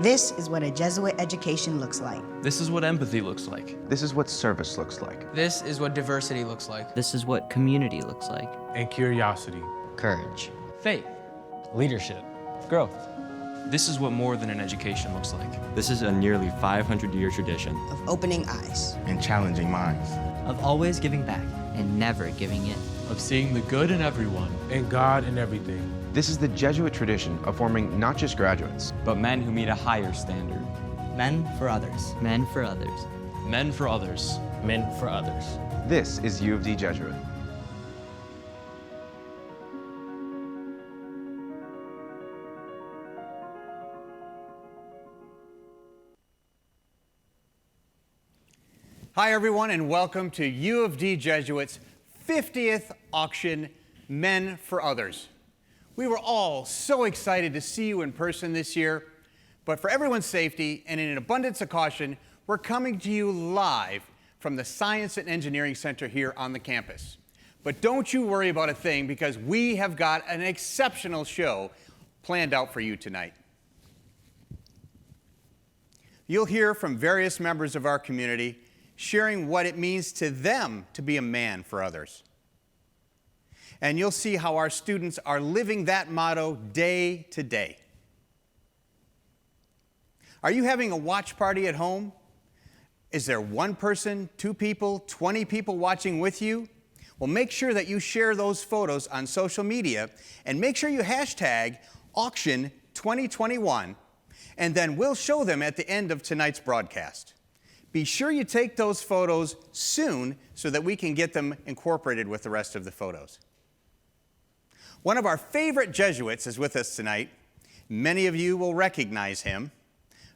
This is what a Jesuit education looks like. This is what empathy looks like. This is what service looks like. This is what diversity looks like. This is what community looks like. And curiosity. Courage. Faith. Leadership. Growth. This is what more than an education looks like. This is a nearly 500-year tradition Of opening eyes. And challenging minds. Of always giving back. And never giving in. Of seeing the good in everyone. And God in everything. This is the Jesuit tradition of forming not just graduates, but men who meet a higher standard. Men for others. Men for others. Men for others. Men for others. This is U of D Jesuit. Hi everyone, and welcome to U of D Jesuit's 50th auction, Men for Others. We were all so excited to see you in person this year, but for everyone's safety and in an abundance of caution, we're coming to you live from the Science and Engineering Center here on the campus. But don't you worry about a thing, because we have got an exceptional show planned out for you tonight. You'll hear from various members of our community sharing what it means to them to be a man for others. And you'll see how our students are living that motto day to day. Are you having a watch party at home? Is there one person, 2 people, 20 people watching with you? Well, make sure that you share those photos on social media, and make sure you hashtag auction 2021, and then we'll show them at the end of tonight's broadcast. Be sure you take those photos soon so that we can get them incorporated with the rest of the photos. One of our favorite Jesuits is with us tonight. Many of you will recognize him.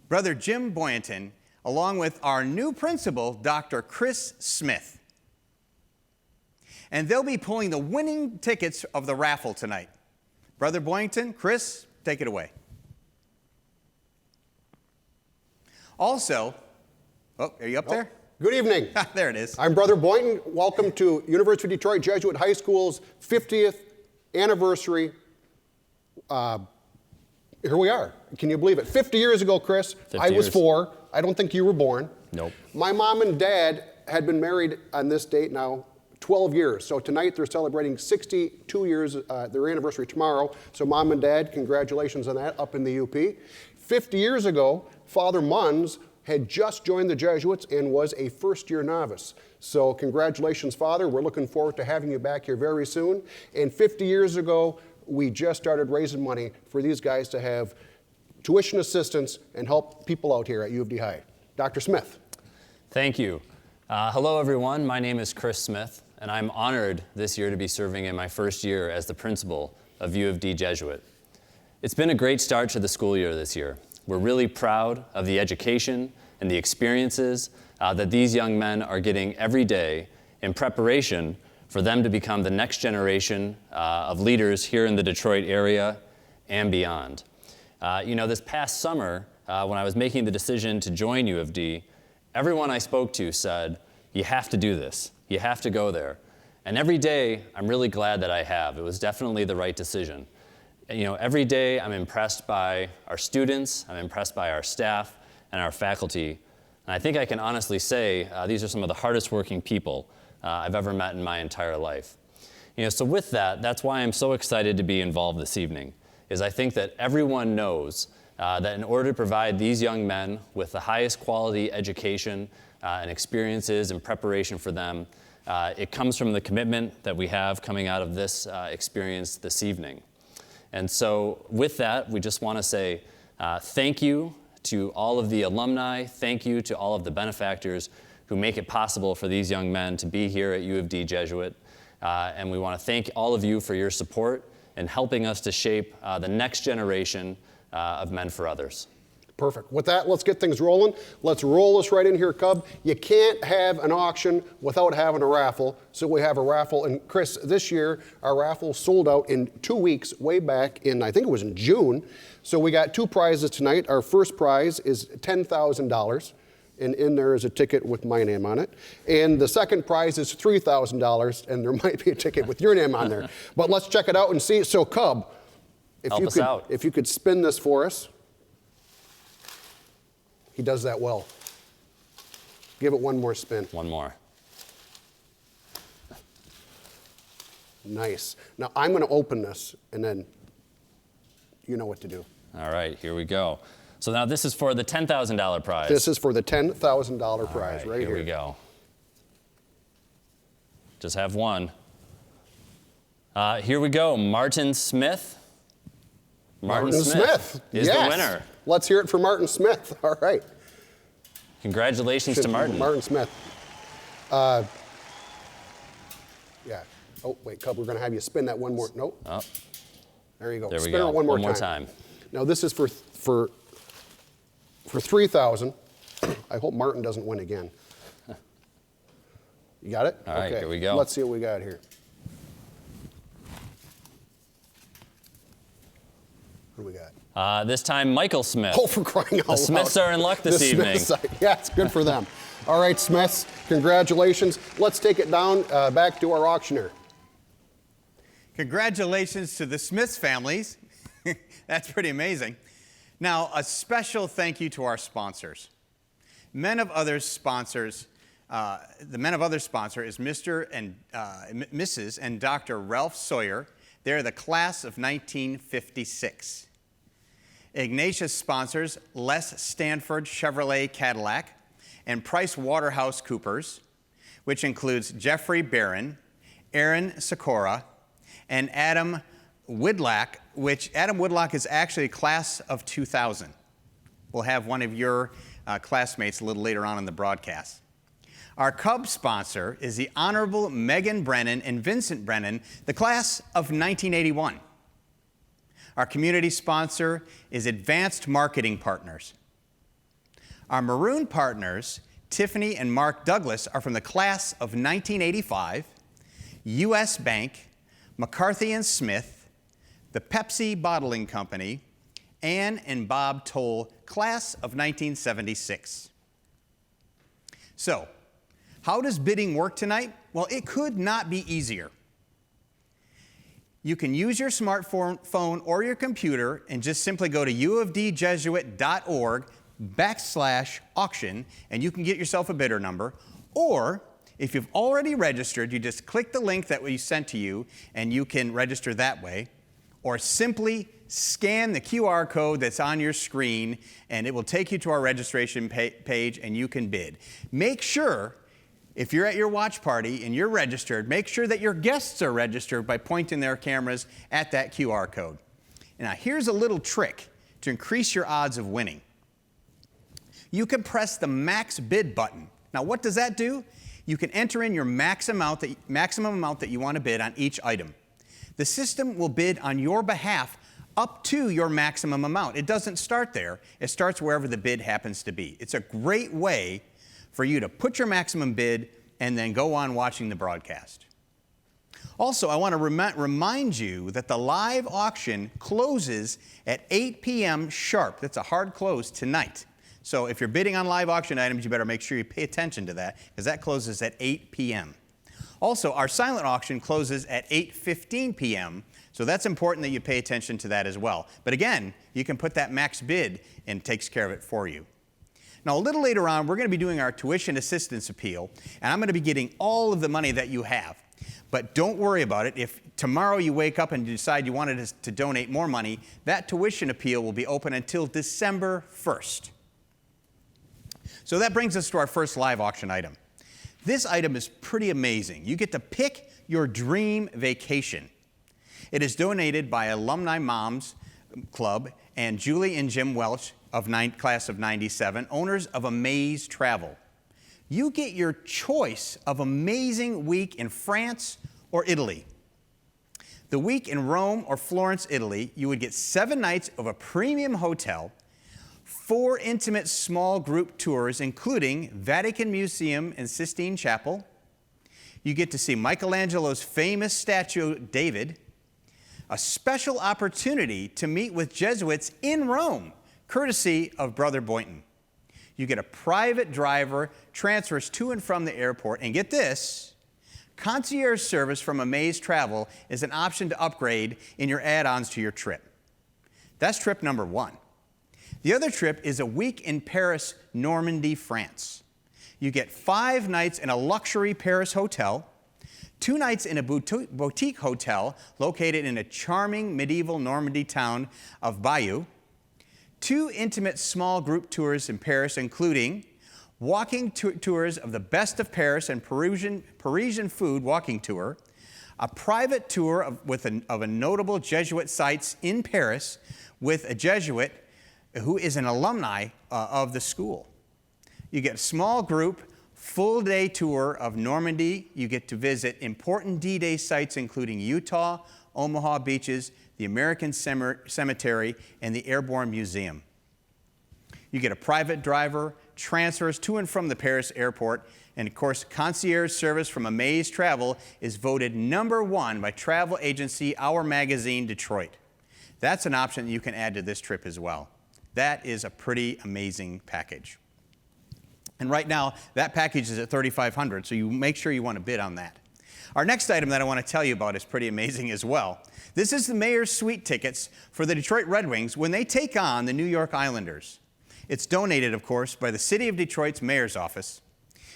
Brother Jim Boynton, along with our new principal, Dr. Chris Smith. And they'll be pulling the winning tickets of the raffle tonight. Brother Boynton, Chris, take it away. Also, oh, are you up there? Good evening. There it is. I'm Brother Boynton. Welcome to University of Detroit Jesuit High School's 50th anniversary. Here we are. Can you believe it? 50 years ago, Chris, I was 4. I don't think you were born. Nope. My mom and dad had been married on this date now 12 years. So tonight they're celebrating 62 years, their anniversary tomorrow. So mom and dad, congratulations on that up in the UP. 50 years ago, Father Munns had just joined the Jesuits and was a first-year novice. So congratulations, Father. We're looking forward to having you back here very soon. And 50 years ago, we just started raising money for these guys to have tuition assistance and help people out here at U of D High. Dr. Smith. Thank you. Hello, everyone. My name is Chris Smith, and I'm honored this year to be serving in my first year as the principal of U of D Jesuit. It's been a great start to the school year this year. We're really proud of the education and the experiences that these young men are getting every day in preparation for them to become the next generation of leaders here in the Detroit area and beyond. This past summer, when I was making the decision to join U of D, everyone I spoke to said, you have to do this, you have to go there. And every day, I'm really glad that I have. It was definitely the right decision. Every day I'm impressed by our students, I'm impressed by our staff and our faculty. And I think I can honestly say these are some of the hardest working people I've ever met in my entire life. So with that, that's why I'm so excited to be involved this evening, is I think that everyone knows that in order to provide these young men with the highest quality education and experiences and preparation for them, it comes from the commitment that we have coming out of this experience this evening. And so with that, we just want to say thank you to all of the alumni, thank you to all of the benefactors who make it possible for these young men to be here at U of D Jesuit. And we want to thank all of you for your support in helping us to shape the next generation of Men for Others. Perfect. With that, let's get things rolling. Let's roll this right in here, Cub. You can't have an auction without having a raffle, so we have a raffle. And Chris, this year, our raffle sold out in 2 weeks, way back in, I think it was in June. So we got 2 prizes tonight. Our first prize is $10,000, and in there is a ticket with my name on it. And the second prize is $3,000, and there might be a ticket with your name on there. But let's check it out and see. So Cub, if you could spin this for us. He does that well. Give it one more spin. One more. Nice. Now I'm going to open this, and then you know what to do. All right, here we go. So now this is for the $10,000 prize. This is for the $10,000 prize right here. Here we go. Just have one. Here we go, Martin Smith. Martin Smith is yes. the winner. Let's hear it for Martin Smith. All right. Congratulations to Martin. Martin Smith. Yeah. Oh, wait, Cub, we're going to have you spin that one more. Nope. Oh. There you go. There we spin go. it one more time. Now this is for $3,000. I hope Martin doesn't win again. You got it? All right, okay. Here we go. Let's see what we got here. What do we got? This time, Michael Smith. Oh, for crying out loud. The Smiths are in luck this evening. Yeah, it's good for them. All right, Smiths, congratulations. Let's take it down back to our auctioneer. Congratulations to the Smiths families. That's pretty amazing. Now, a special thank you to our sponsors. Men of Others sponsors, the Men of Others sponsor is Mr. and Mrs. and Dr. Ralph Sawyer. They're the class of 1956. Ignatius sponsors Les Stanford Chevrolet Cadillac and Price Waterhouse Coopers, which includes Jeffrey Barron, Aaron Sikora, and Adam Woodlock, which Adam Woodlock is actually a class of 2000. We'll have one of your classmates a little later on in the broadcast. Our Cub sponsor is the Honorable Megan Brennan and Vincent Brennan, the class of 1981. Our community sponsor is Advanced Marketing Partners. Our maroon partners, Tiffany and Mark Douglas, are from the class of 1985, U.S. Bank, McCarthy and Smith, the Pepsi Bottling Company, Ann and Bob Toll, class of 1976. So, how does bidding work tonight? Well, it could not be easier. You can use your smartphone or your computer and just simply go to ufdjesuit.org/auction and you can get yourself a bidder number. Or if you've already registered, you just click the link that we sent to you and you can register that way. Or simply scan the QR code that's on your screen and it will take you to our registration page and you can bid. Make sure, if you're at your watch party and you're registered, make sure that your guests are registered by pointing their cameras at that QR code. Now, here's a little trick to increase your odds of winning. You can press the max bid button. Now, what does that do? You can enter in your maximum amount that you want to bid on each item. The system will bid on your behalf up to your maximum amount. It doesn't start there. It starts wherever the bid happens to be. It's a great way for you to put your maximum bid and then go on watching the broadcast. Also, I want to remind you that the live auction closes at 8 p.m. sharp. That's a hard close tonight. So if you're bidding on live auction items, you better make sure you pay attention to that because that closes at 8 p.m. Also, our silent auction closes at 8:15 p.m., so that's important that you pay attention to that as well. But again, you can put that max bid and it takes care of it for you. Now, a little later on, we're going to be doing our tuition assistance appeal, and I'm going to be getting all of the money that you have. But don't worry about it. If tomorrow you wake up and you decide you wanted to donate more money, that tuition appeal will be open until December 1st. So that brings us to our first live auction item. This item is pretty amazing. You get to pick your dream vacation. It is donated by Alumni Moms Club and Julie and Jim Welch of class of 97, owners of Amaze Travel. You get your choice of amazing week in France or Italy. The week in Rome or Florence, Italy, you would get 7 nights of a premium hotel, 4 intimate small group tours, including Vatican Museum and Sistine Chapel. You get to see Michelangelo's famous statue, David, a special opportunity to meet with Jesuits in Rome, courtesy of Brother Boynton. You get a private driver, transfers to and from the airport, and get this, concierge service from Amaze Travel is an option to upgrade in your add-ons to your trip. That's trip number 1. The other trip is a week in Paris, Normandy, France. You get 5 nights in a luxury Paris hotel, 2 nights in a boutique hotel located in a charming medieval Normandy town of Bayeux, 2 intimate small group tours in Paris, including walking tours of the best of Paris and Parisian food walking tour, a private tour of a notable Jesuit sites in Paris with a Jesuit who is an alumni of the school. You get a small group, full-day tour of Normandy. You get to visit important D-Day sites including Utah, Omaha beaches, the American Cemetery, and the Airborne Museum. You get a private driver, transfers to and from the Paris airport, and of course, concierge service from Amaze Travel is voted #1 by travel agency Our Magazine Detroit. That's an option that you can add to this trip as well. That is a pretty amazing package. And right now, that package is at $3,500, so you make sure you want to bid on that. Our next item that I want to tell you about is pretty amazing as well. This is the Mayor's Suite tickets for the Detroit Red Wings when they take on the New York Islanders. It's donated, of course, by the City of Detroit's Mayor's Office.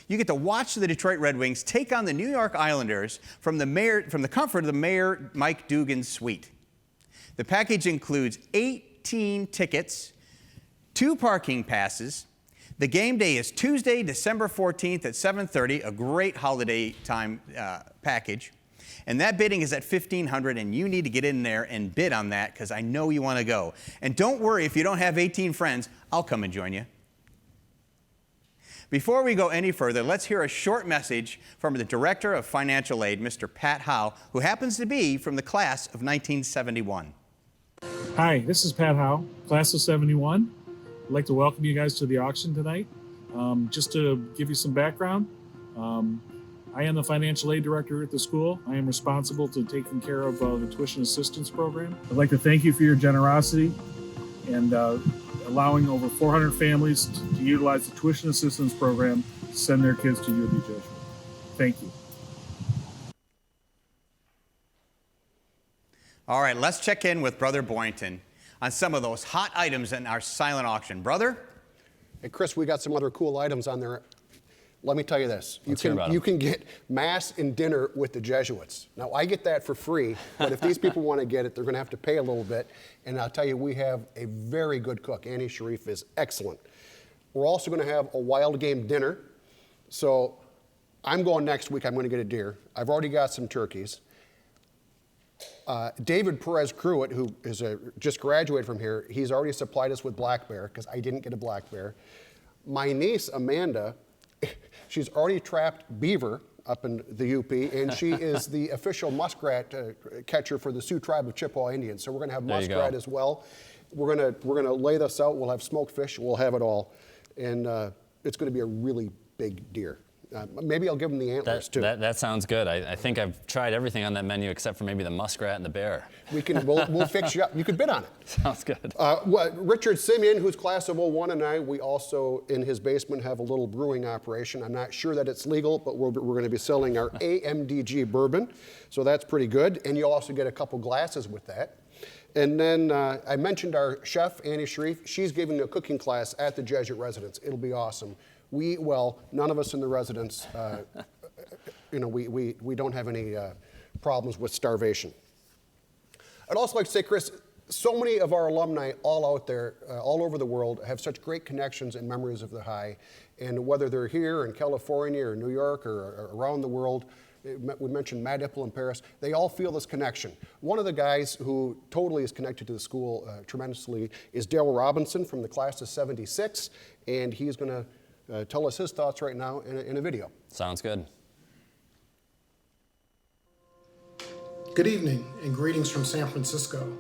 You get to watch the Detroit Red Wings take on the New York Islanders from the comfort of the Mayor Mike Dugan's suite. The package includes 18 tickets, 2 parking passes. The game day is Tuesday, December 14th at 7:30, a great holiday time package. And that bidding is at $1,500, and you need to get in there and bid on that because I know you want to go. And don't worry if you don't have 18 friends, I'll come and join you. Before we go any further, let's hear a short message from the Director of Financial Aid, Mr. Pat Howe, who happens to be from the class of 1971. Hi, this is Pat Howe, class of 71. I'd like to welcome you guys to the auction tonight. Just to give you some background, I am the financial aid director at the school. I am responsible to taking care of the tuition assistance program. I'd like to thank you for your generosity and allowing over 400 families to utilize the tuition assistance program to send their kids to UDJ. Thank you. All right, let's check in with Brother Boynton on some of those hot items in our silent auction. Brother? Hey, Chris, we got some other cool items on there. Let me tell you this. You can get Mass and dinner with the Jesuits. Now, I get that for free, but if these people want to get it, they're going to have to pay a little bit. And I'll tell you, we have a very good cook. Annie Sharif is excellent. We're also going to have a wild game dinner. So I'm going next week. I'm going to get a deer. I've already got some turkeys. David Perez Cruitt, who is just graduated from here, he's already supplied us with black bear because I didn't get a black bear. My niece, Amanda, she's already trapped beaver up in the UP, and she is the official muskrat catcher for the Sioux tribe of Chippewa Indians. So we're going to have muskrat as well. We're going to lay this out. We'll have smoked fish. We'll have it all, and it's going to be a really big deer. Maybe I'll give them the antlers too. That sounds good. I think I've tried everything on that menu except for maybe the muskrat and the bear. We'll fix you up. You could bid on it. Sounds good. Richard Simeon, who's class of 01, and I, we also in his basement have a little brewing operation. I'm not sure that it's legal, but we're going to be selling our AMDG bourbon, so that's pretty good. And you'll also get a couple glasses with that. And then I mentioned our chef, Annie Sharif. She's giving a cooking class at the Jesuit residence. It'll be awesome. None of us in the residence, we don't have any problems with starvation. I'd also like to say, Chris, so many of our alumni all out there, all over the world, have such great connections and memories of the High. And whether they're here in California or New York or around the world, we mentioned Matt Ipple in Paris, they all feel this connection. One of the guys who totally is connected to the school tremendously is Dale Robinson from the class of 76, and he's going to tell us his thoughts right now in a video. Sounds good. Good evening and greetings from San Francisco.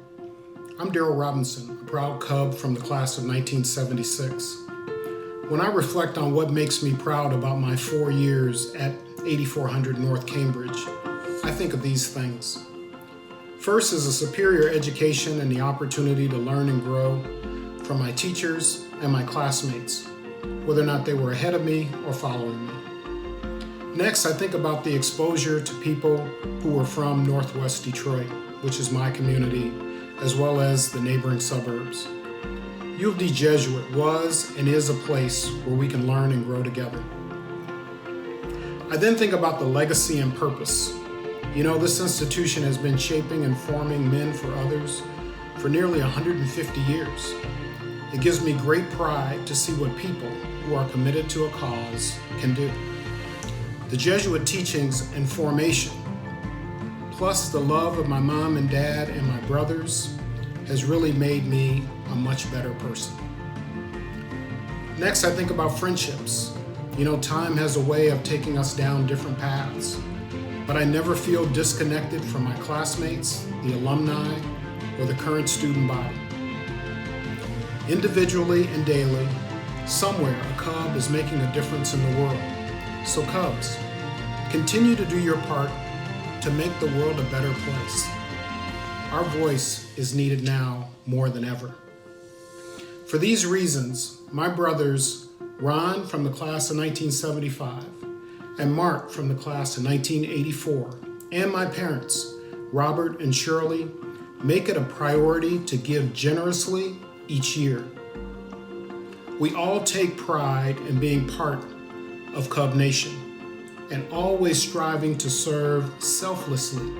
I'm Daryl Robinson, a proud Cub from the class of 1976. When I reflect on what makes me proud about my 4 years at 8400 North Cambridge, I think of these things. First is a superior education and the opportunity to learn and grow from my teachers and my classmates, whether or not they were ahead of me or following me. Next, I think about the exposure to people who were from Northwest Detroit, which is my community, as well as the neighboring suburbs. U of D Jesuit was and is a place where we can learn and grow together. I then think about the legacy and purpose. You know, this institution has been shaping and forming men for others for nearly 150 years. It gives me great pride to see what people who are committed to a cause can do. The Jesuit teachings and formation, plus the love of my mom and dad and my brothers, has really made me a much better person. Next, I think about friendships. You know, time has a way of taking us down different paths, but I never feel disconnected from my classmates, the alumni, or the current student body. Individually and daily, somewhere a Cub is making a difference in the world. So Cubs, continue to do your part to make the world a better place. Our voice is needed now more than ever. For these reasons, my brothers, Ron from the class of 1975 and Mark from the class of 1984, and my parents, Robert and Shirley, make it a priority to give generously each year. We all take pride in being part of Cub Nation and always striving to serve selflessly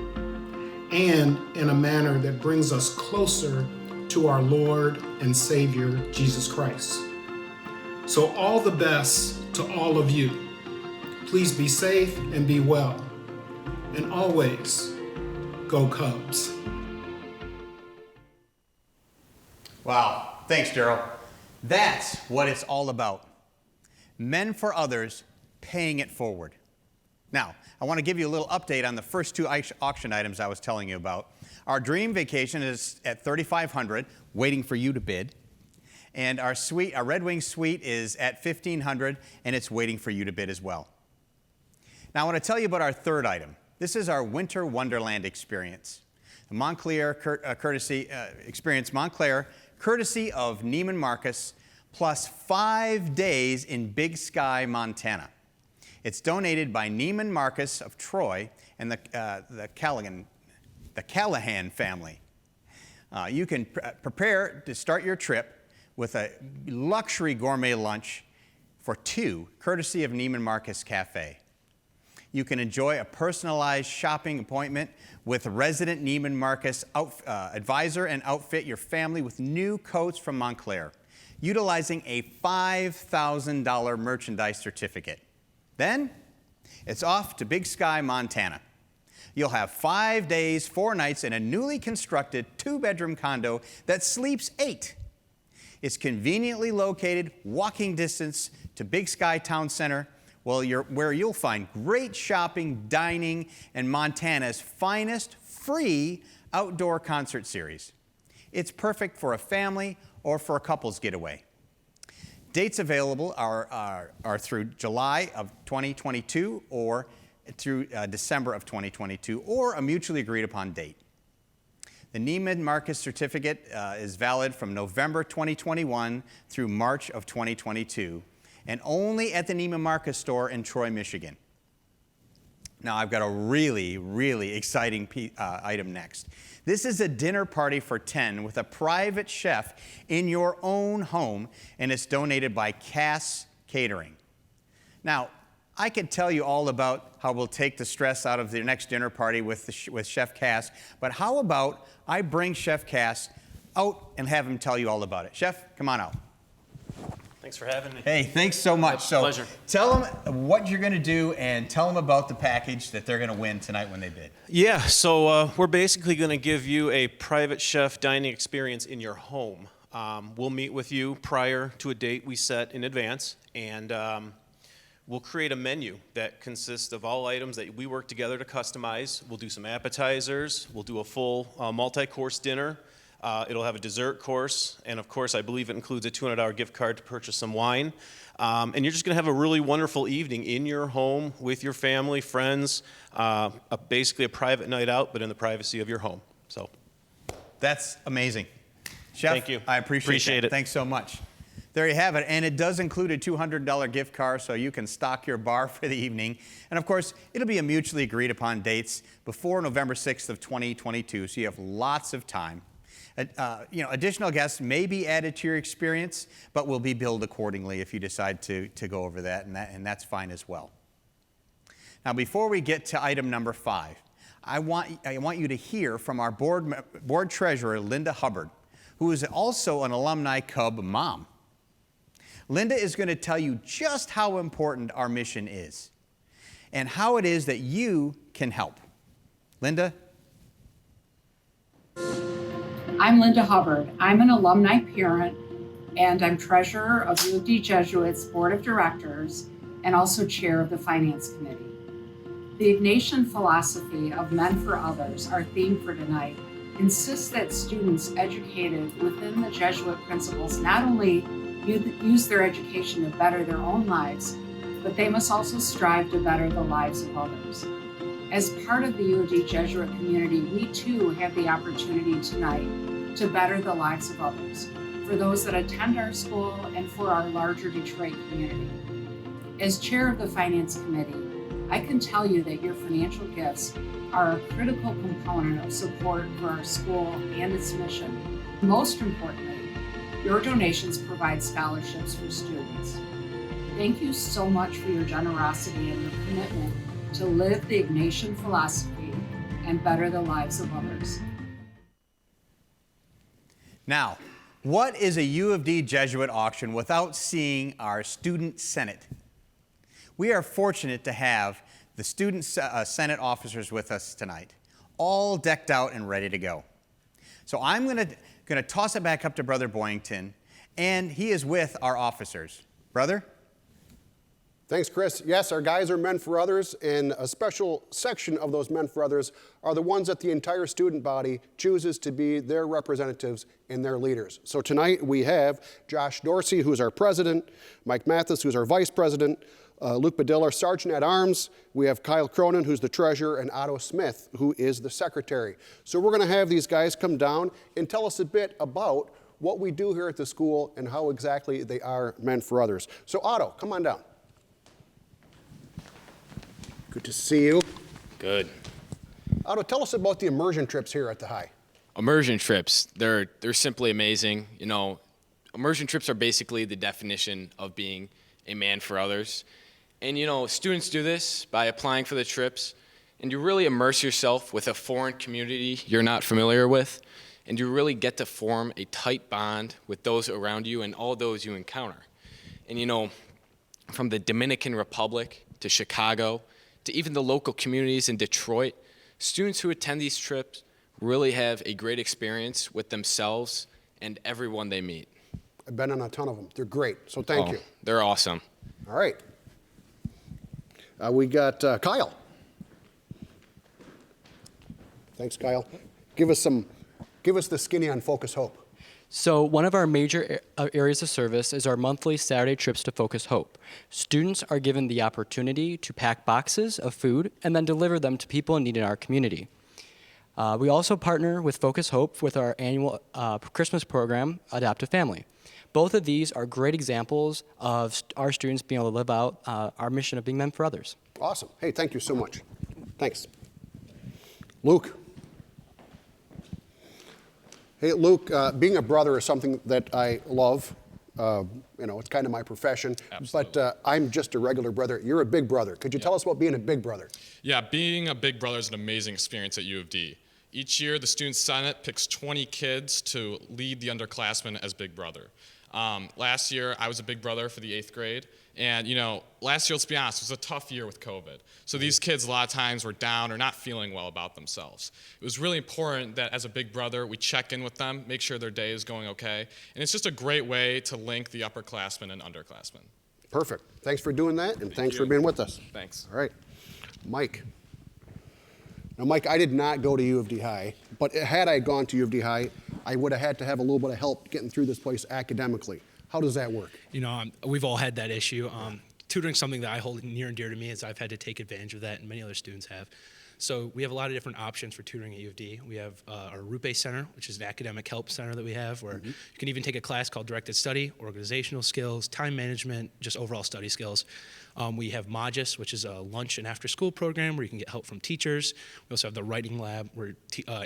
and in a manner that brings us closer to our Lord and Savior, Jesus Christ. So all the best to all of you. Please be safe and be well. And always, go Cubs. Wow, thanks, Daryl. That's what it's all about. Men for others, paying it forward. Now, I want to give you a little update on the first two auction items I was telling you about. Our dream vacation is at $3,500, waiting for you to bid. And our Red Wing suite is at $1,500, and it's waiting for you to bid as well. Now, I want to tell you about our third item. This is our Winter Wonderland experience. The Montclair experience, Montclair, courtesy of Neiman Marcus, plus 5 days in Big Sky, Montana. It's donated by Neiman Marcus of Troy and the Callahan family. You can prepare to start your trip with a luxury gourmet lunch for two, courtesy of Neiman Marcus Cafe. You can enjoy a personalized shopping appointment with a resident Neiman Marcus advisor and outfit your family with new coats from Montclair, utilizing a $5,000 merchandise certificate. Then, it's off to Big Sky, Montana. You'll have 5 days, 4 nights in a newly constructed 2-bedroom condo that sleeps 8. It's conveniently located, walking distance to Big Sky Town Center, where you'll find great shopping, dining, and Montana's finest free outdoor concert series. It's perfect for a family or for a couple's getaway. Dates available are through July of 2022 or through December of 2022, or a mutually agreed upon date. The Neiman Marcus certificate is valid from November 2021 through March of 2022, and only at the Neiman Marcus store in Troy, Michigan. Now, I've got a really, really exciting item next. This is a dinner party for 10 with a private chef in your own home, and it's donated by Cass Catering. Now, I could tell you all about how we'll take the stress out of the next dinner party with Chef Cass, but how about I bring Chef Cass out and have him tell you all about it. Chef, come on out. Thanks for having me. Hey, thanks so much. Pleasure. Tell them what you're going to do and tell them about the package that they're going to win tonight when they bid. Yeah, so we're basically going to give you a private chef dining experience in your home. We'll meet with you prior to a date we set in advance, and we'll create a menu that consists of all items that we work together to customize. We'll do some appetizers. We'll do a full multi-course dinner. It'll have a dessert course, and of course, I believe it includes a $200 gift card to purchase some wine. And you're just going to have a really wonderful evening in your home with your family, friends, basically a private night out, but in the privacy of your home. So, that's amazing. Chef, thank you. I appreciate it. Thanks so much. There you have it, and it does include a $200 gift card, so you can stock your bar for the evening. And of course, it'll be a mutually agreed upon dates before November 6th of 2022, so you have lots of time. Additional guests may be added to your experience, but will be billed accordingly if you decide to go over that, and that's fine as well. Now, before we get to item number 5, I want you to hear from our board treasurer, Linda Hubbard, who is also an alumni Cub mom. Linda is going to tell you just how important our mission is and how it is that you can help. Linda? I'm Linda Hubbard. I'm an alumni parent, and I'm treasurer of U of D Jesuit's Board of Directors and also chair of the Finance Committee. The Ignatian philosophy of Men for Others, our theme for tonight, insists that students educated within the Jesuit principles not only use their education to better their own lives, but they must also strive to better the lives of others. As part of the U of D Jesuit community, we too have the opportunity tonight to better the lives of others, for those that attend our school and for our larger Detroit community. As chair of the Finance Committee, I can tell you that your financial gifts are a critical component of support for our school and its mission. Most importantly, your donations provide scholarships for students. Thank you so much for your generosity and your commitment to live the Ignatian philosophy and better the lives of others. Now, what is a U of D Jesuit auction without seeing our Student Senate? We are fortunate to have the Student Senate officers with us tonight, all decked out and ready to go. So I'm going to toss it back up to Brother Boyington, and he is with our officers. Brother? Thanks, Chris. Yes, our guys are Men for Others, and a special section of those Men for Others are the ones that the entire student body chooses to be their representatives and their leaders. So tonight we have Josh Dorsey, who's our president, Mike Mathis, who's our vice president, Luke Badilla, our sergeant at arms. We have Kyle Cronin, who's the treasurer, and Otto Smith, who is the secretary. So we're going to have these guys come down and tell us a bit about what we do here at the school and how exactly they are Men for Others. So Otto, come on down. Good to see you. Good. Otto, tell us about the immersion trips here at the high. Immersion trips, they're simply amazing. You know, immersion trips are basically the definition of being a man for others. And you know, students do this by applying for the trips, and you really immerse yourself with a foreign community you're not familiar with, and you really get to form a tight bond with those around you and all those you encounter. And you know, from the Dominican Republic to Chicago, to even the local communities in Detroit, students who attend these trips really have a great experience with themselves and everyone they meet. I've been on a ton of them. They're great, so thank you. They're awesome. All right. We got Kyle. Thanks, Kyle. Give us the skinny on Focus Hope. So one of our major areas of service is our monthly Saturday trips to Focus Hope. Students are given the opportunity to pack boxes of food and then deliver them to people in need in our community. We also partner with Focus Hope with our annual Christmas program, Adopt a Family. Both of these are great examples of our students being able to live out our mission of being men for others. Awesome. Hey, thank you so much. Thanks. Luke. Hey, Luke, being a brother is something that I love. You know, it's kind of my profession. Absolutely. But I'm just a regular brother. You're a big brother. Could you tell us about being a big brother? Yeah, being a big brother is an amazing experience at U of D. Each year, the Student Senate picks 20 kids to lead the underclassmen as big brother. Last year, I was a big brother for the 8th grade. And, you know, last year, let's be honest, it was a tough year with COVID. So these kids, a lot of times, were down or not feeling well about themselves. It was really important that as a big brother, we check in with them, make sure their day is going okay. And it's just a great way to link the upperclassmen and underclassmen. Perfect. Thanks for doing that, and thanks for being with us. Thanks. All right. Mike. Now, Mike, I did not go to U of D High, but had I gone to U of D High, I would have had to have a little bit of help getting through this place academically. How does that work? You know, we've all had that issue. Tutoring is something that I hold near and dear to me, as I've had to take advantage of that, and many other students have. So we have a lot of different options for tutoring at U of D. We have our root-based center, which is an academic help center that we have, where you can even take a class called directed study, organizational skills, time management, just overall study skills. We have Magis, which is a lunch and after-school program where you can get help from teachers. We also have the writing lab where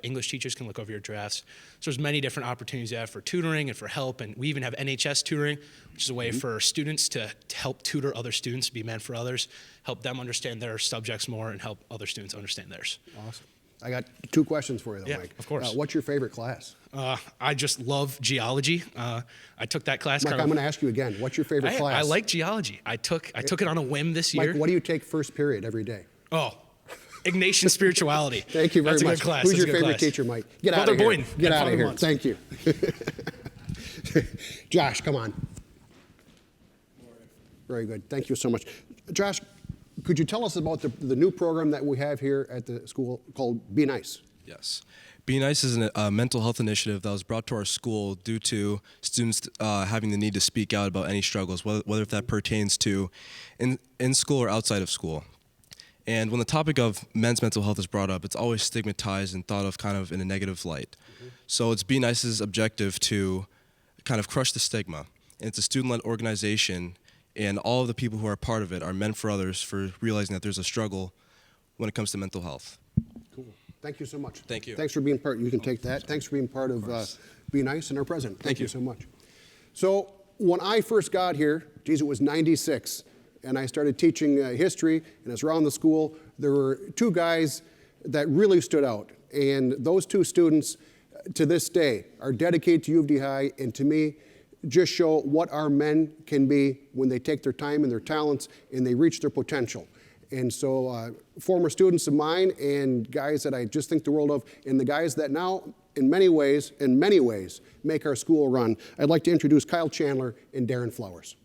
English teachers can look over your drafts. So there's many different opportunities you have for tutoring and for help, and we even have NHS tutoring, which is a way for students to help tutor other students, be men for others, help them understand their subjects more, and help other students understand theirs. Awesome. I got 2 questions for you, though, Mike. Of course. What's your favorite class? I just love geology. I took that class. Mike, I'm going to ask you again. What's your favorite class? I like geology. I took it on a whim this year. Mike, what do you take first period every day? Oh, Ignatian spirituality. Thank you very That's much. a good class. Who's That's your a good favorite class. teacher, Mike? Get Father out of here. Boyden. Get out Father of here. Muntz. Thank you. Josh, come on. Very good. Thank you so much. Josh, could you tell us about the new program that we have here at the school called Be Nice? Yes. Be Nice is a mental health initiative that was brought to our school due to students having the need to speak out about any struggles, whether if that pertains to in school or outside of school. And when the topic of men's mental health is brought up, it's always stigmatized and thought of kind of in a negative light. So it's Be Nice's objective to kind of crush the stigma. And it's a student-led organization, and all of the people who are part of it are men for others for realizing that there's a struggle when it comes to mental health. Cool. Thank you so much. Thank you. Thanks for being part. You can take that. Thanks for being part of Be Nice and our president. Thank you so much. So when I first got here, geez, it was 96, and I started teaching history, and it's around the school. There were 2 guys that really stood out, and those 2 students to this day are dedicated to U of D High, and to me just show what our men can be when they take their time and their talents and they reach their potential. And so former students of mine and guys that I just think the world of, and the guys that now in many ways, make our school run. I'd like to introduce Kyle Chandler and Darren Flowers.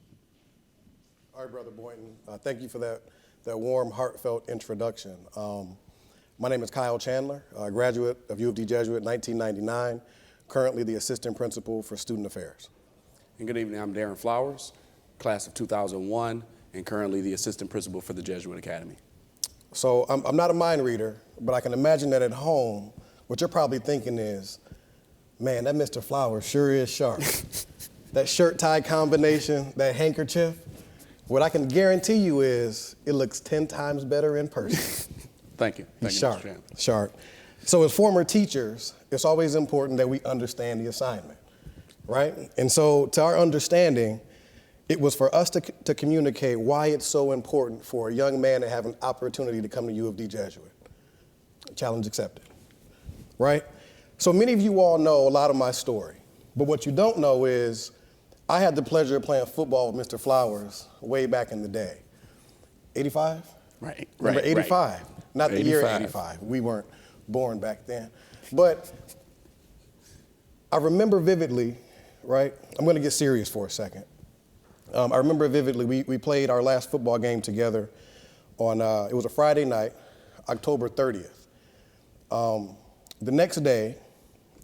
All right, Brother Boynton, thank you for that warm, heartfelt introduction. My name is Kyle Chandler, a graduate of U of D Jesuit 1999, currently the assistant principal for student affairs. And good evening, I'm Darren Flowers, class of 2001, and currently the assistant principal for the Jesuit Academy. So I'm not a mind reader, but I can imagine that at home, what you're probably thinking is, man, that Mr. Flowers sure is sharp. That shirt-tie combination, that handkerchief, what I can guarantee you is it looks 10 times better in person. Thank you. He's Thank sharp, you, Mr. Chandler. sharp. So as former teachers, it's always important that we understand the assignment, right? And so to our understanding, it was for us to communicate why it's so important for a young man to have an opportunity to come to U of D Jesuit. Challenge accepted, right? So many of you all know a lot of my story, but what you don't know is I had the pleasure of playing football with Mr. Flowers way back in the day. 85? Right. Remember 85? Right. Not the year 85. 85. We weren't born back then. But I remember vividly, right? I'm going to get serious for a second. I remember vividly, we played our last football game together on, it was a Friday night, October 30th. The next day,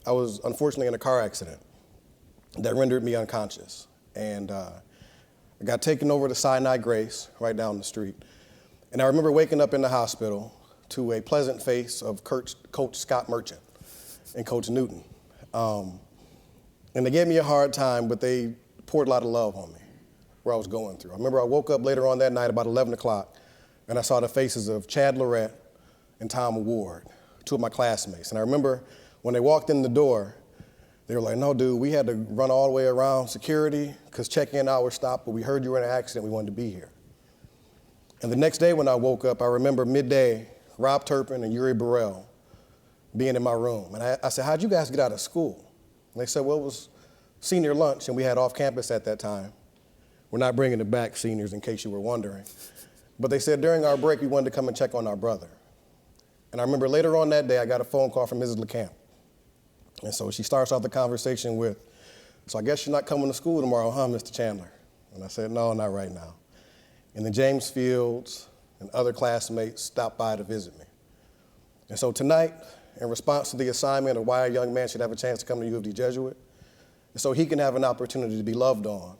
I was unfortunately in a car accident that rendered me unconscious. And I got taken over to Sinai Grace, right down the street. And I remember waking up in the hospital to a pleasant face of Coach Scott Merchant and Coach Newton. And they gave me a hard time, but they poured a lot of love on me, where I was going through. I remember I woke up later on that night, about 11 o'clock, and I saw the faces of Chad Lorette and Tom Ward, 2 of my classmates. And I remember when they walked in the door, they were like, no, dude, we had to run all the way around security because check-in hours stopped, but we heard you were in an accident. We wanted to be here. And the next day when I woke up, I remember midday, Rob Turpin and Yuri Burrell being in my room. And I said, how'd you guys get out of school? And they said, well, it was senior lunch, and we had off campus at that time. We're not bringing it back, seniors, in case you were wondering. But they said during our break, we wanted to come and check on our brother. And I remember later on that day, I got a phone call from Mrs. LeCamp. And so she starts off the conversation with, so I guess you're not coming to school tomorrow, huh, Mr. Chandler? And I said, no, not right now. And then James Fields and other classmates stopped by to visit me. And so tonight, in response to the assignment of why a young man should have a chance to come to U of D Jesuit, so he can have an opportunity to be loved on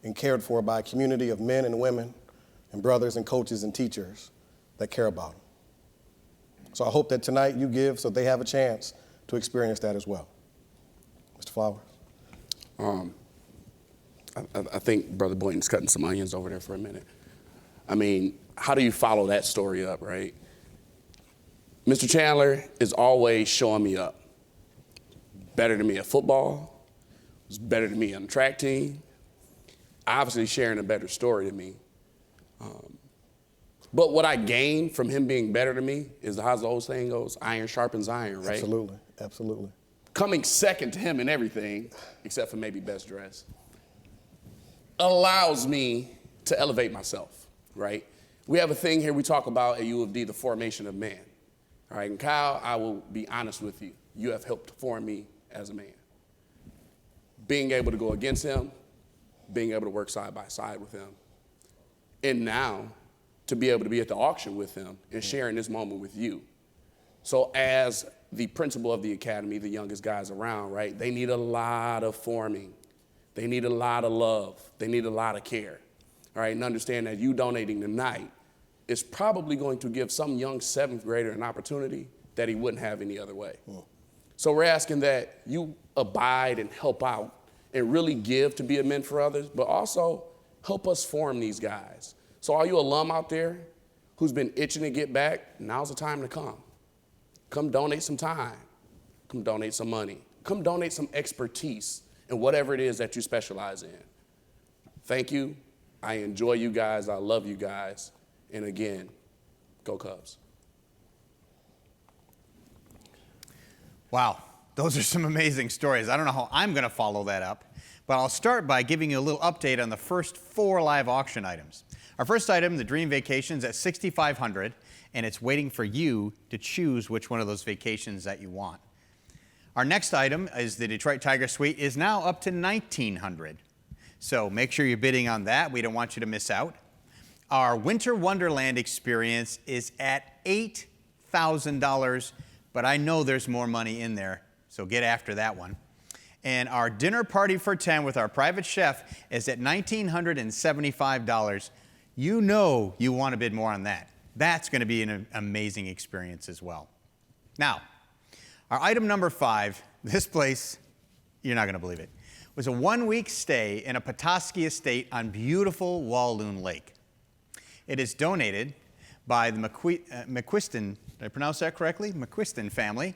and cared for by a community of men and women and brothers and coaches and teachers that care about him. So I hope that tonight you give so they have a chance to experience that as well. Mr. Flowers. I think Brother Boynton's cutting some onions over there for a minute. I mean, how do you follow that story up, right? Mr. Chandler is always showing me up. Better than me at football, was better than me on the track team, obviously sharing a better story than me. But what I gained from him being better than me is, how's the old saying goes, iron sharpens iron, right? Absolutely, absolutely. Coming second to him in everything, except for maybe best dressed, allows me to elevate myself, right? We have a thing here we talk about at U of D, the formation of man. All right, and Kyle, I will be honest with you. You have helped form me as a man. Being able to go against him, being able to work side by side with him, and now to be able to be at the auction with him and sharing this moment with you. So as the principal of the academy, the youngest guys around, right, they need a lot of forming. They need a lot of love. They need a lot of care, all right, and understand that you donating tonight is probably going to give some young 7th grader an opportunity that he wouldn't have any other way. So we're asking that you abide and help out and really give to be a men for others, but also help us form these guys. So all you alum out there who's been itching to get back, now's the time to come. Come donate some time. Come donate some money. Come donate some expertise in whatever it is that you specialize in. Thank you. I enjoy you guys. I love you guys. And again, go Cubs. Wow, those are some amazing stories. I don't know how I'm going to follow that up, but I'll start by giving you a little update on the first 4 live auction items. Our first item, the Dream Vacations, at $6,500, and it's waiting for you to choose which one of those vacations that you want. Our next item is the Detroit Tiger Suite, is now up to $1,900. So make sure you're bidding on that. We don't want you to miss out. Our Winter Wonderland experience is at $8,000, but I know there's more money in there, so get after that one. And our dinner party for 10 with our private chef is at $1,975. You know you want to bid more on that. That's going to be an amazing experience as well. Now, our item number 5, this place, you're not going to believe it, was a 1-week stay in a Petoskey estate on beautiful Walloon Lake. It is donated by the McQuiston, did I pronounce that correctly? McQuiston family.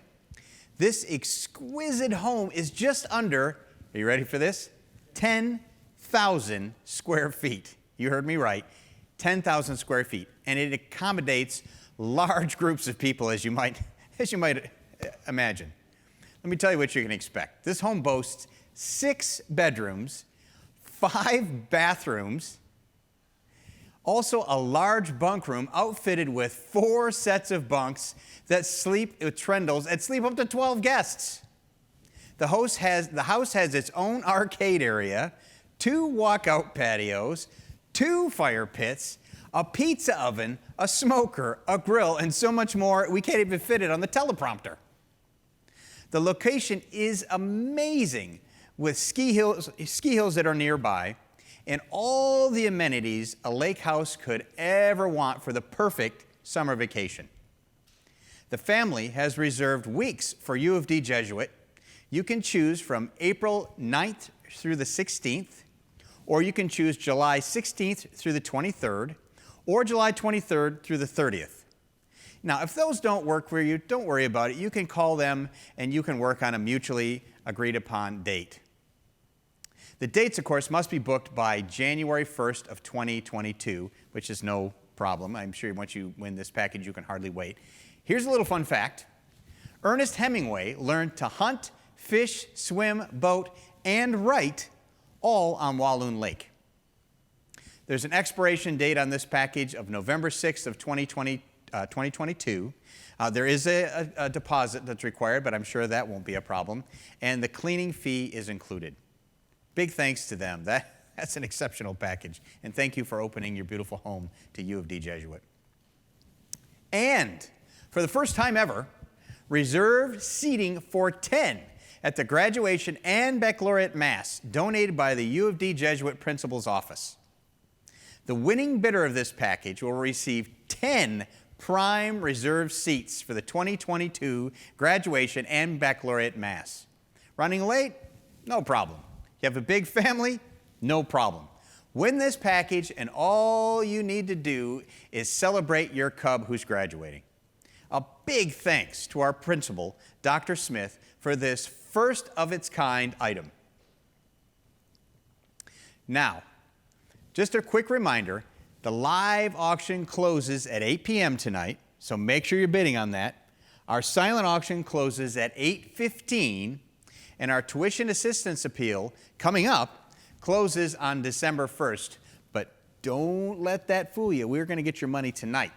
This exquisite home is just under, are you ready for this? 10,000 square feet. You heard me right, 10,000 square feet. And it accommodates large groups of people, as you might imagine. Let me tell you what you can expect. This home boasts 6 bedrooms, 5 bathrooms, also a large bunk room outfitted with 4 sets of bunks that sleep with trundles and sleep up to 12 guests. The house has its own arcade area, 2 walkout patios, 2 fire pits, a pizza oven, a smoker, a grill, and so much more. We can't even fit it on the teleprompter. The location is amazing, with ski hills that are nearby, and all the amenities a lake house could ever want for the perfect summer vacation. The family has reserved weeks for U of D Jesuit. You can choose from April 9th through the 16th, or you can choose July 16th through the 23rd, or July 23rd through the 30th. Now, if those don't work for you, don't worry about it. You can call them and you can work on a mutually agreed upon date. The dates, of course, must be booked by January 1st of 2022, which is no problem. I'm sure once you win this package, you can hardly wait. Here's a little fun fact. Ernest Hemingway learned to hunt, fish, swim, boat, and write all on Walloon Lake. There's an expiration date on this package of November 6th of 2022. There is a deposit that's required, but I'm sure that won't be a problem. And the cleaning fee is included. Big thanks to them. That's an exceptional package. And thank you for opening your beautiful home to U of D Jesuit. And for the first time ever, reserved seating for 10 at the graduation and baccalaureate mass donated by the U of D Jesuit Principal's Office. The winning bidder of this package will receive 10 prime reserved seats for the 2022 graduation and baccalaureate mass. Running late? No problem. You have a big family? No problem. Win this package, and all you need to do is celebrate your Cub who's graduating. A big thanks to our principal, Dr. Smith, for this first of its kind item. Now, just a quick reminder, the live auction closes at 8 p.m. tonight, so make sure you're bidding on that. Our silent auction closes at 8:15, and our tuition assistance appeal, coming up, closes on December 1st. But don't let that fool you. We're going to get your money tonight.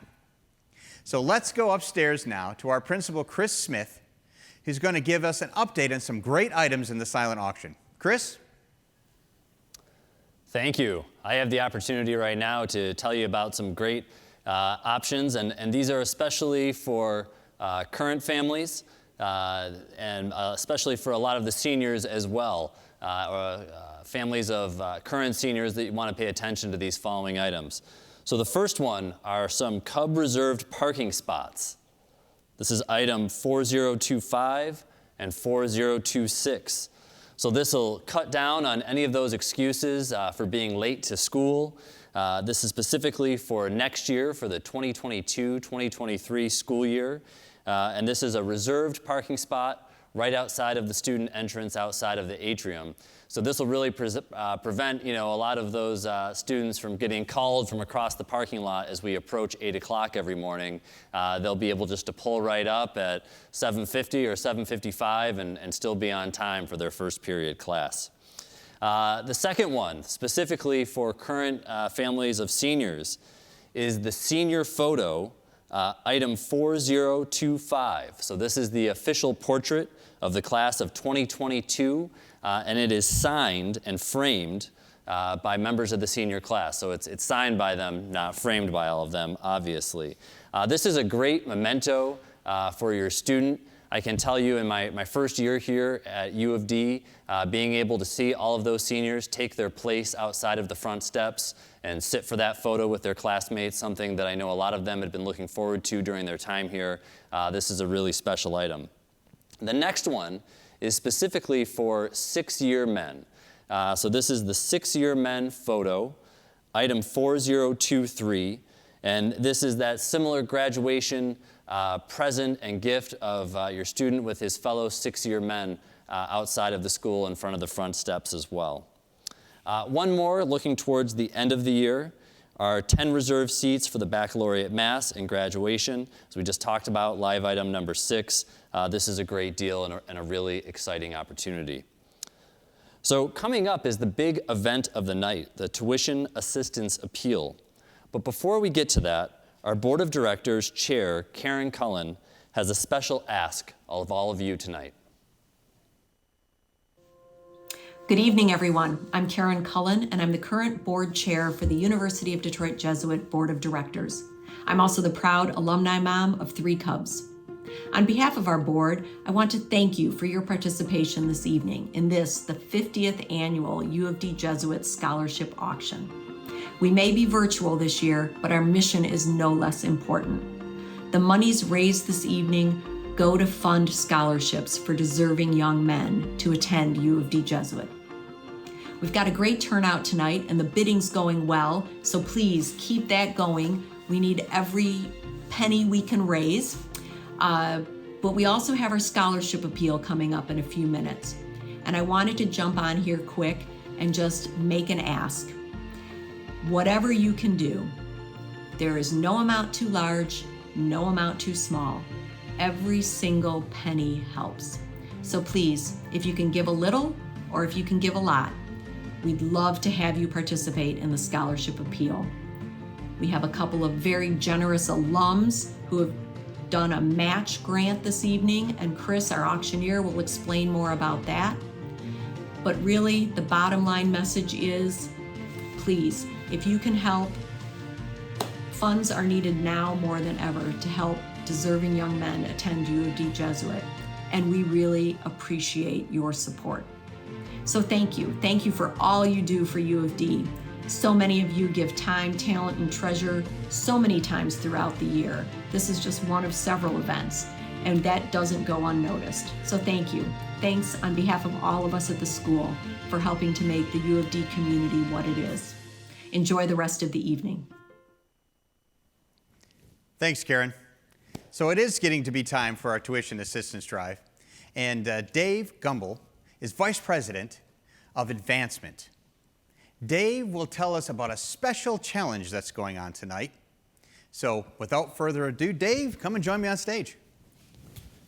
So let's go upstairs now to our principal, Chris Smith, who's going to give us an update on some great items in the silent auction. Chris? Thank you. I have the opportunity right now to tell you about some great options, and these are especially for current families and especially for a lot of the seniors as well, families of current seniors that you want to pay attention to these following items. So the first one are some Cub reserved parking spots. This is item 4025 and 4026. So this will cut down on any of those excuses for being late to school. This is specifically for next year, for the 2022-2023 school year. And this is a reserved parking spot right outside of the student entrance, outside of the atrium. So this will really prevent, a lot of those students from getting called from across the parking lot as we approach 8 o'clock every morning. They'll be able just to pull right up at 7:50 or 7:55 and still be on time for their first period class. The second one, specifically for current families of seniors, is the senior photo, item 4025. So this is the official portrait of the class of 2022, and it is signed and framed by members of the senior class. So it's signed by them, not framed by all of them, obviously. This is a great memento for your student. I can tell you in my first year here at U of D, being able to see all of those seniors take their place outside of the front steps and sit for that photo with their classmates, something that I know a lot of them had been looking forward to during their time here. This is a really special item. The next one is specifically for 6-year men. So this is the 6-year men photo, item 4023, and this is that similar graduation present and gift of your student with his fellow 6-year men outside of the school in front of the front steps as well. One more, looking towards the end of the year, are 10 reserved seats for the baccalaureate mass and graduation. As we just talked about, live item number 6. This is a great deal and a really exciting opportunity. So coming up is the big event of the night, the tuition assistance appeal. But before we get to that, our Board of Directors Chair, Karen Cullen, has a special ask of all of you tonight. Good evening, everyone. I'm Karen Cullen, and I'm the current board chair for the University of Detroit Jesuit Board of Directors. I'm also the proud alumni mom of 3 Cubs. On behalf of our board, I want to thank you for your participation this evening in this, the 50th annual U of D Jesuit Scholarship Auction. We may be virtual this year, but our mission is no less important. The monies raised this evening go to fund scholarships for deserving young men to attend U of D Jesuit. We've got a great turnout tonight and the bidding's going well, so please keep that going. We need every penny we can raise. But we also have our scholarship appeal coming up in a few minutes. And I wanted to jump on here quick and just make an ask. Whatever you can do, there is no amount too large, no amount too small. Every single penny helps. So please, if you can give a little or if you can give a lot, we'd love to have you participate in the scholarship appeal. We have a couple of very generous alums who have done a match grant this evening, and Chris, our auctioneer, will explain more about that. But really, the bottom line message is, please, if you can help, funds are needed now more than ever to help deserving young men attend U of D Jesuit, and we really appreciate your support. So thank you. Thank you for all you do for U of D. So many of you give time, talent, and treasure so many times throughout the year. This is just one of several events, and that doesn't go unnoticed. So thank you. Thanks on behalf of all of us at the school for helping to make the U of D community what it is. Enjoy the rest of the evening. Thanks, Karen. So it is getting to be time for our tuition assistance drive. And Dave Gumbel is Vice President of Advancement. Dave will tell us about a special challenge that's going on tonight. So without further ado, Dave, come and join me on stage.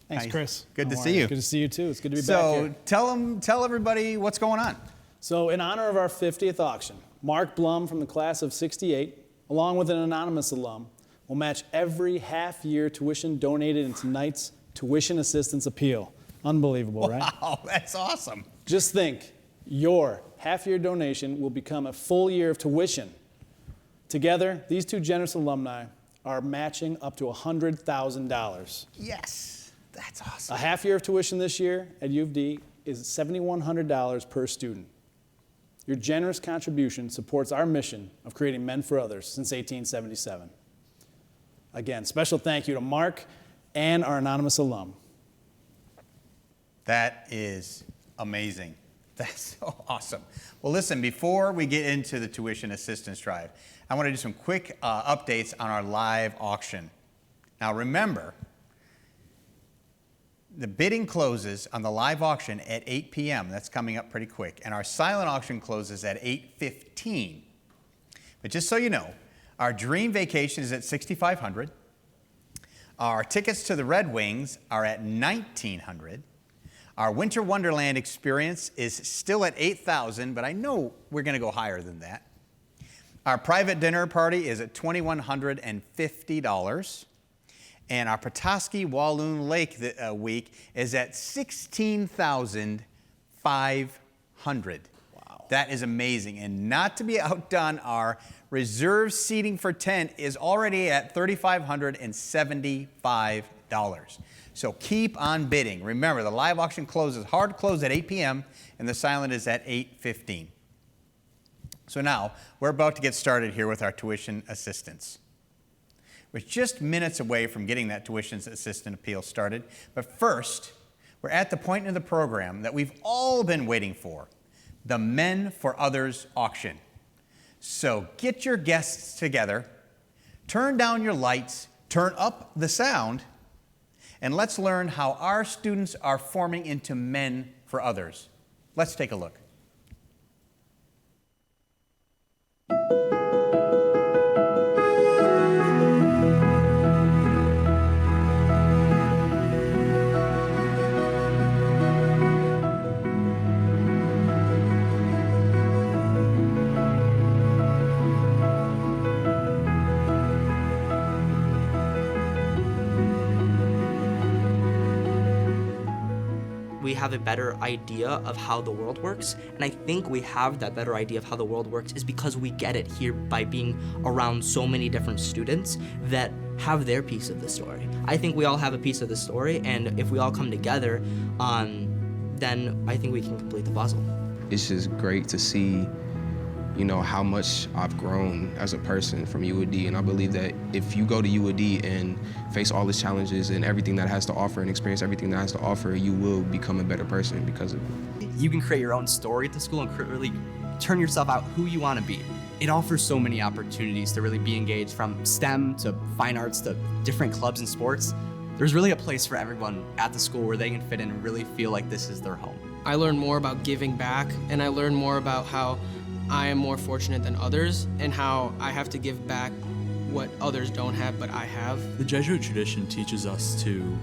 Thanks, Hi. Chris. Good to How are see you. Good to see you too. It's good to be back here. So tell everybody what's going on. So in honor of our 50th auction, Mark Blum from the class of 68, along with an anonymous alum, will match every half-year tuition donated in tonight's tuition assistance appeal. Unbelievable, right? Wow, that's awesome. Just think, your half-year donation will become a full year of tuition. Together, these two generous alumni are matching up to $100,000. Yes, that's awesome. A half year of tuition this year at U of D is $7,100 per student. Your generous contribution supports our mission of creating men for others since 1877. Again, special thank you to Mark and our anonymous alum. That is amazing. That's so awesome. Well, listen, before we get into the tuition assistance drive, I want to do some quick updates on our live auction. Now, remember, the bidding closes on the live auction at 8 p.m. That's coming up pretty quick. And our silent auction closes at 8:15. But just so you know, our dream vacation is at $6,500. Our tickets to the Red Wings are at $1,900. Our Winter Wonderland experience is still at $8,000, but I know we're going to go higher than that. Our private dinner party is at $2,150. And our Petoskey Walloon Lake week is at $16,500. Wow. That is amazing. And not to be outdone, our reserve seating for 10 is already at $3,575. So keep on bidding. Remember, the live auction closes, hard close at 8 p.m., and the silent is at 8:15. So now, we're about to get started here with our tuition assistance. We're just minutes away from getting that tuition assistance appeal started. But first, we're at the point in the program that we've all been waiting for, the Men for Others auction. So get your guests together, turn down your lights, turn up the sound, and let's learn how our students are forming into men for others. Let's take a look. We have a better idea of how the world works, and I think we have that better idea of how the world works is because we get it here by being around so many different students that have their piece of the story. I think we all have a piece of the story, and if we all come together, then I think we can complete the puzzle. It's just great to see, you know, how much I've grown as a person from UOD, and I believe that if you go to UOD and face all its challenges and everything that it has to offer and experience everything that it has to offer, you will become a better person because of it. You can create your own story at the school and really turn yourself out who you want to be. It offers so many opportunities to really be engaged, from STEM to fine arts to different clubs and sports. There's really a place for everyone at the school where they can fit in and really feel like this is their home. I learned more about giving back, and I learned more about how I am more fortunate than others and how I have to give back what others don't have but I have. The Jesuit tradition teaches us to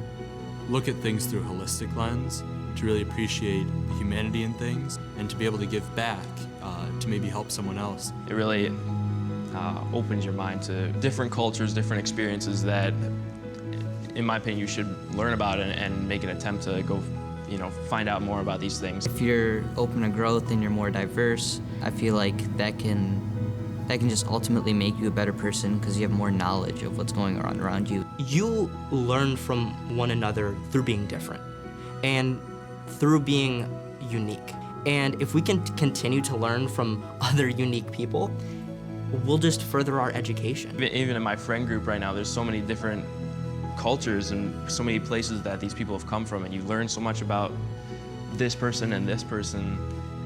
look at things through a holistic lens, to really appreciate the humanity in things, and to be able to give back, to maybe help someone else. It really opens your mind to different cultures, different experiences that, in my opinion, you should learn about and make an attempt to go, find out more about these things. If you're open to growth and you're more diverse, I feel like that can just ultimately make you a better person because you have more knowledge of what's going on around you. You learn from one another through being different and through being unique. And if we can continue to learn from other unique people, we'll just further our education. Even in my friend group right now, there's so many different cultures and so many places that these people have come from, and you learn so much about this person and this person.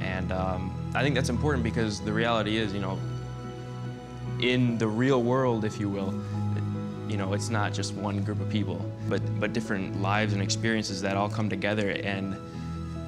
And I think that's important because the reality is, in the real world, if you will, you know, it's not just one group of people, but different lives and experiences that all come together. And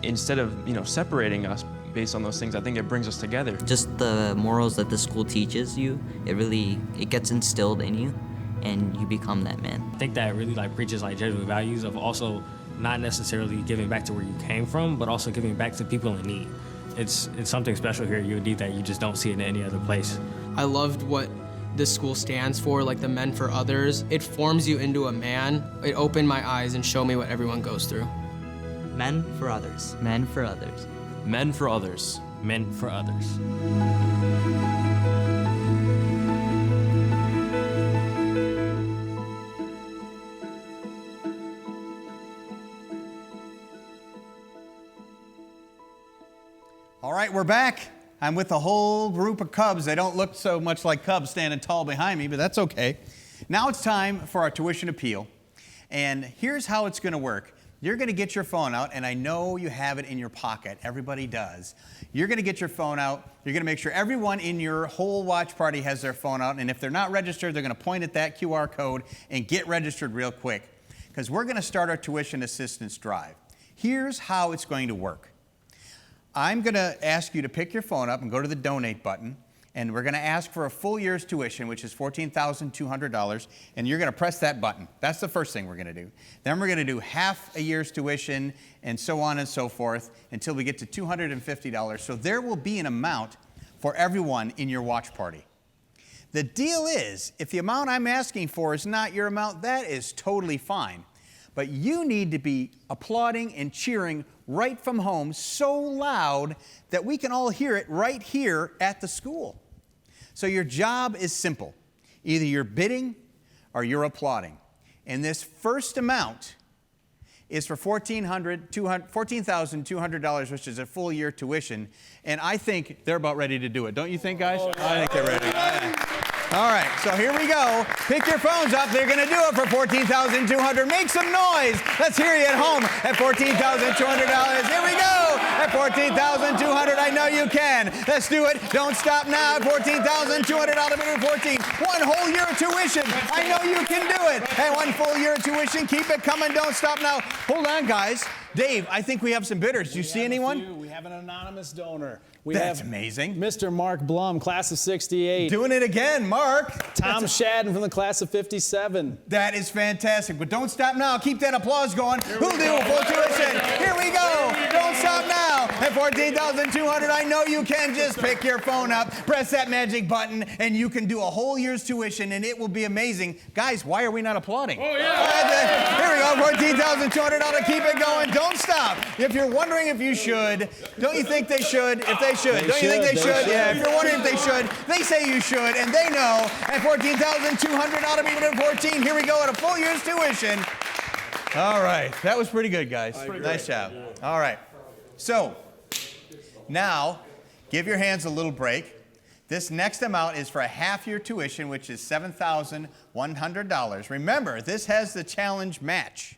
instead of, you know, separating us based on those things, I think it brings us together. Just the morals that the school teaches you, it gets instilled in you, and you become that man. I think that really like preaches like Jesuit values of also not necessarily giving back to where you came from, but also giving back to people in need. It's something special here at UD that you just don't see in any other place. I loved what this school stands for, like the men for others. It forms you into a man. It opened my eyes and showed me what everyone goes through. Men for others. Men for others. Men for others. Men for others. All right, we're back. I'm with a whole group of Cubs. They don't look so much like Cubs standing tall behind me, but that's okay. Now it's time for our tuition appeal. And here's how it's going to work. You're going to get your phone out, and I know you have it in your pocket. Everybody does. You're going to get your phone out. You're going to make sure everyone in your whole watch party has their phone out. And if they're not registered, they're going to point at that QR code and get registered real quick, because we're going to start our tuition assistance drive. Here's how it's going to work. I'm going to ask you to pick your phone up and go to the donate button, and we're going to ask for a full year's tuition, which is $14,200, and you're going to press that button. That's the first thing we're going to do. Then we're going to do half a year's tuition and so on and so forth until we get to $250. So there will be an amount for everyone in your watch party. The deal is, if the amount I'm asking for is not your amount, that is totally fine. But you need to be applauding and cheering right from home so loud that we can all hear it right here at the school. So your job is simple. Either you're bidding or you're applauding. And this first amount is for $14,200, which is a full year tuition. And I think they're about ready to do it. Don't you think, guys? Oh, yeah. I think they're ready. All right, so here we go. Pick your phones up. They're going to do it for $14,200. Make some noise. Let's hear you at home at $14,200. Here we go at $14,200. I know you can. Let's do it. Don't stop now at $14,200. 14. One whole year of tuition. I know you can do it. And one full year of tuition. Keep it coming. Don't stop now. Hold on, guys. Dave, I think we have some bidders. Do you see anyone? We have an anonymous donor. That's amazing. Mr. Mark Blum, class of 68. Doing it again, Mark. Tom Shadden from the class of 57. That is fantastic. But don't stop now. Keep that applause going. Who'll do full tuition? Here we go. Don't stop now. At $14,200, I know you can. Just pick your phone up, press that magic button, and you can do a whole year's tuition, and it will be amazing. Guys, why are we not applauding? Oh, yeah. Here we go. $14,200. Keep it going. Don't stop. If you're wondering if you should, don't you think they should? If they should. Don't you think they should? Yeah, if you're wondering if they should, they say you should, and they know. At $14,200 ought to be within 14. Here we go at a full year's tuition. All right. That was pretty good, guys. Nice job. All right. So, now, give your hands a little break. This next amount is for a half-year tuition, which is $7,100. Remember, this has the challenge match.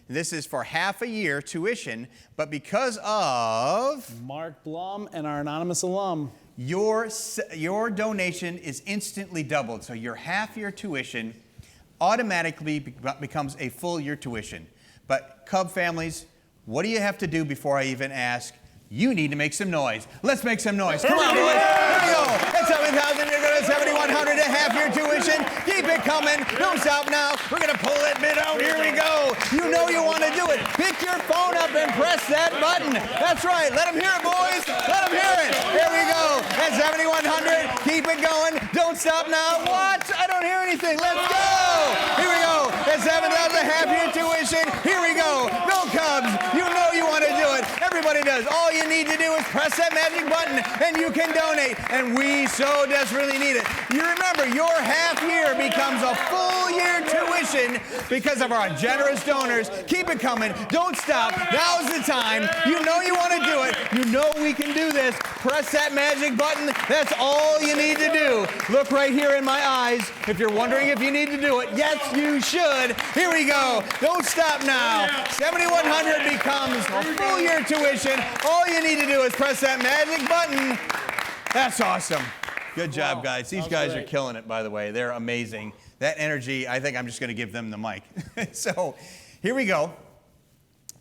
This is for half a year tuition, but because of Mark Blum and our anonymous alum, your donation is instantly doubled. So your half-year tuition automatically becomes a full-year tuition. But Cub families, what do you have to do before I even ask? You need to make some noise. Let's make some noise. Come on, boys. Here we go. At $7,000, you're going to $7,100, a half-year tuition. Keep it coming. Don't stop now. We're going to pull that bid out. Here we go. You know you want to do it. Pick your phone up and press that button. That's right. Let them hear it, boys. Let them hear it. Here we go. At $7,100, keep it going. Don't stop now. What? I don't hear anything. Let's go. Here we go. At $7,000, half-year tuition. Here we go. Go Cubs. You know you want to do it. Everybody does. All you need to do is press that magic button and you can donate. And we so desperately need it. You remember, your half year becomes a full year tuition because of our generous donors. Keep it coming. Don't stop. Now's the time. You know you want to do it. You know we can do this. Press that magic button. That's all you need to do. Look right here in my eyes. If you're wondering if you need to do it, yes, you should. Here we go. Don't stop now. $7,100 becomes a full year tuition. All you need to do is press that magic button. That's awesome. Good job, guys. These guys are killing it, by the way. They're amazing. That energy, I think I'm just going to give them the mic. So here we go.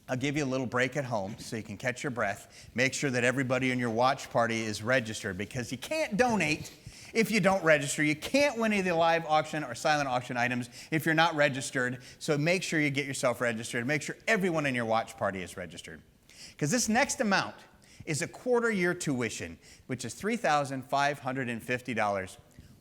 I'll give you a little break at home so you can catch your breath. Make sure that everybody in your watch party is registered, because you can't donate if you don't register. You can't win any of the live auction or silent auction items if you're not registered. So make sure you get yourself registered. Make sure everyone in your watch party is registered. Because this next amount is a quarter-year tuition, which is $3,550.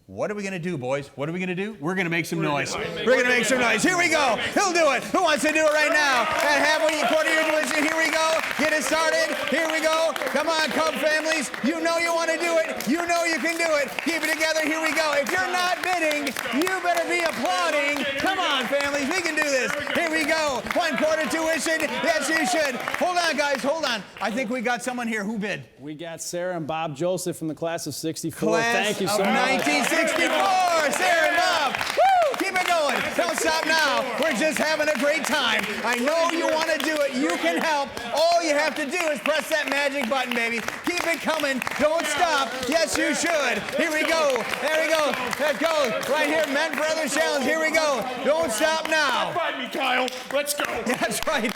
What are we going to do, boys? What are we going to do? We're going to make some noise. We're going to make some noise. Here we go. Who'll do it? Who wants to do it right now? At halfway, quarter-year tuition. Here we go. Get it started. Here we go. Come on, Cub families. You know you want to do it. You know you can do it. Keep it together. Here we go. If you're not bidding, you better be applauding. Come on, families. We can do this. Here we go. 1/4 tuition. Yes, you should. Hold on, guys. Hold on. I think we got someone here. Who bid? We got Sarah and Bob Joseph from the class of 64. Class Thank you so of much. 1964. Sarah and Bob. Woo! Keep it going. Don't stop now. We're just having a great time. I know you want to do it. You can help. All you have to do is press that magic button, baby. Keep it coming. Don't stop. Yes, you should. Here we go. There we go. Let's go. Right here, Men for Others Challenge. Here we go. Don't stop now. Find me, Kyle. Let's go. That's right.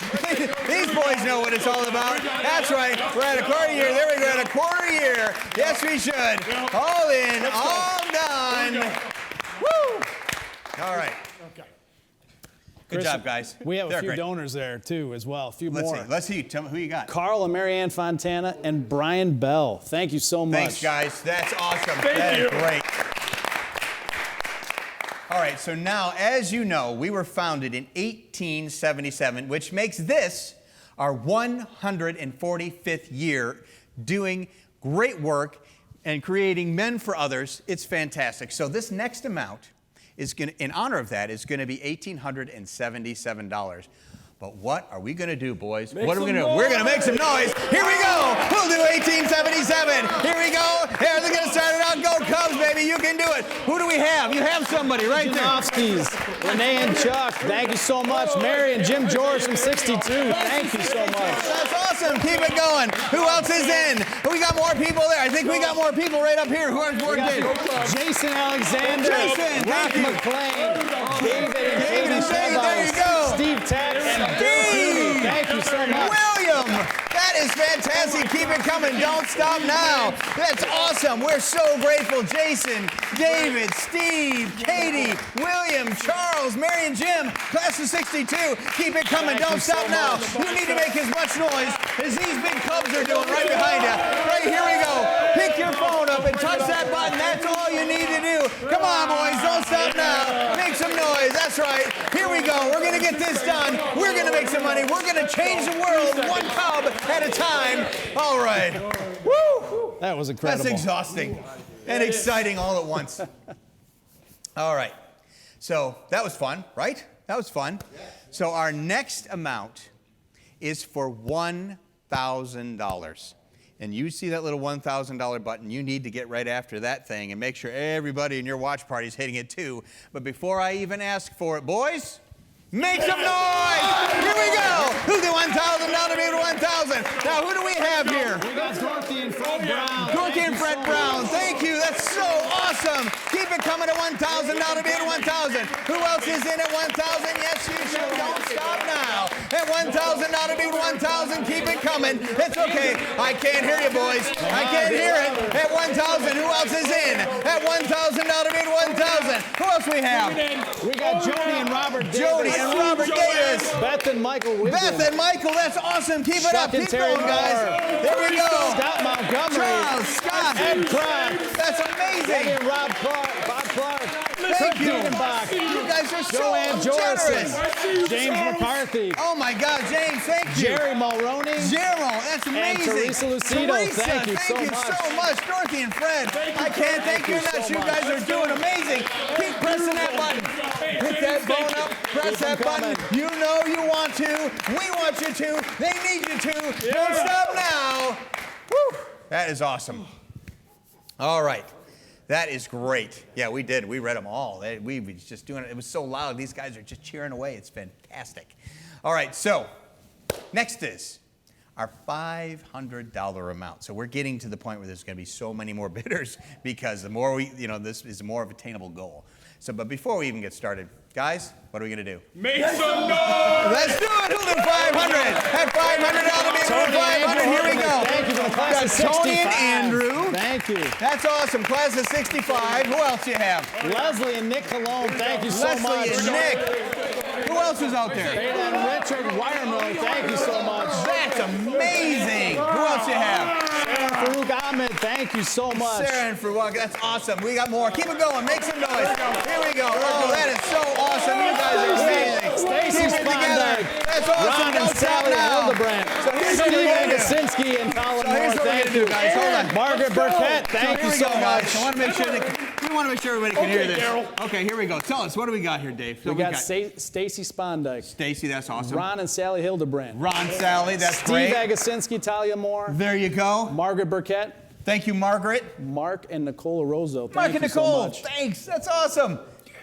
These boys know what it's all about. That's right. We're at a quarter year. There we go. At a quarter year. Yes, we should. All in. All done. Woo. All right. Good job, guys. We have a They're few great. donors there, too, as well. A few more. Let's see. Tell me who you got. Carl and Marianne Fontana and Brian Bell. Thank you so much. Thanks, guys. That's awesome. Thank you. That is great. All right, so now, as you know, we were founded in 1877, which makes this our 145th year doing great work and creating Men for Others. It's fantastic. So this next amount is going to, in honor of that, is going to be $1,877. But what are we going to do, boys? What are we going to do? We're going to make some noise. Here we go. We'll do 1877. Here we go. Here, they're going to start it out. Go Cubs, baby. You can do it. Who do we have? You have somebody right there. Janowski's, Renee and Chuck. Thank you so much. Mary and Jim George from 62. Thank you so much. That's awesome. Keep it going. Who else is in? We got more people there. I think we got more people right up here. Who are more did? Jason Alexander. Jason, Rock thank you. McClain. David and David and Katie Shane, there you go. Steve Tack and Steve. Thank you so much. William, that is fantastic. Keep it coming. Don't stop now. That's awesome. We're so grateful. Jason, David, Steve, Katie, William, Charles, Mary and Jim, class of 62. Keep it coming. Don't stop now. You need to make as much noise as these big Cubs are doing right behind you. Right, here we go. Pick your phone up and touch that button. That's all you need to do. Come on, boys. Don't stop now. Make some noise. That's right. Here we go. We're going to get this done. We're going to make some money. We're going to change the world one Cub at a time. All right. Woo! That was incredible. That's exhausting and exciting all at once. All right. So that was fun, right? That was fun. So our next amount is for $1,000. And you see that little $1,000 button, you need to get right after that thing and make sure everybody in your watch party is hitting it too. But before I even ask for it, boys, make some noise! Here we go! Who'll do $1,000 now to be to $1,000? Now, who do we have here? We got Dorothy and Fred Brown. Dorothy and Fred Brown. Thank you. That's so awesome. Keep it coming at $1,000 now to be at $1,000. Who else is in at $1,000? Yes, you should. Don't stop now. At $1,000 now to be at $1,000. Keep it coming. It's okay. I can't hear you, boys. I can't hear it. At $1,000. Who else is in? At $1,000 now to be at $1,000. Who else we have? We got Jody and Robert Davis. Jody and Robert Davis. Beth and Michael Wiggum. Beth and Michael, that's awesome. Keep it up. Chuck and Keep Terry going, guys. Moore. There we go. Scott Montgomery. Charles, Scott. Ed Clark. That's amazing. Debbie and Rob Clark. Bob Clark. Thank you. Diedenbach. You guys are so Joanne generous. Jorson. James McCarthy. Oh my God, James, thank you. Jerry Mulroney. Zero, that's amazing. And Teresa Lucido. Teresa, Thank you so much. Dorothy and Fred, I can't thank you enough. You guys are doing amazing. Keep pressing that button. Hit that phone up, press that button. You know you want to. We want you to. They need you to. Don't stop now. Woo. That is awesome. All right. That is great. Yeah, we did. We read them all. We were just doing it. It was so loud. These guys are just cheering away. It's fantastic. All right, so next is our $500 amount. So we're getting to the point where there's going to be so many more bidders because the more we, this is more of an attainable goal. So, but before we even get started, guys, what are we going to do? Make some noise! Let's do it! Who'll do 500? At $500 bid, Tony, 500. Andrew, Here we go. thank you for the class Got of 65. Tony and Andrew. Thank you. That's awesome. Class of 65. Who else do you have? Leslie and Nick Cologne, thank you so Leslie much. and Nick. Who else is out there? And Richard Wiremiller, thank you so much. That's amazing. Who else do you have? Sarah and Farouk Ahmed, thank you so much. Sarah and Farouk, that's awesome. We got more. Keep it going. Make some noise. Here we go. Oh, that is so awesome. You guys are amazing. Stacy Keep it together. Spondike, That's awesome. Ron and Don't stop Sally now. Hildebrand, So here's what Steve we're gonna do. Agasinski and Colin So here's Moore, what we're thank gonna do, you. guys. Hold on. Margaret Burkett, thank you here we so go, guys. much. I want to make sure we want to make sure everybody can hear this. Okay, here we go. Tell us, what do we got here, Dave? So We got Stacy Spondike. Stacy, that's awesome. Ron and Sally Hildebrand. Ron, Sally, that's Steve great. Agasinski, Talia Moore. There you go. Margaret Burkett. Thank you, Margaret. Mark and Nicola Rozo, thank Mark you and so Nicole, much. thanks. That's awesome.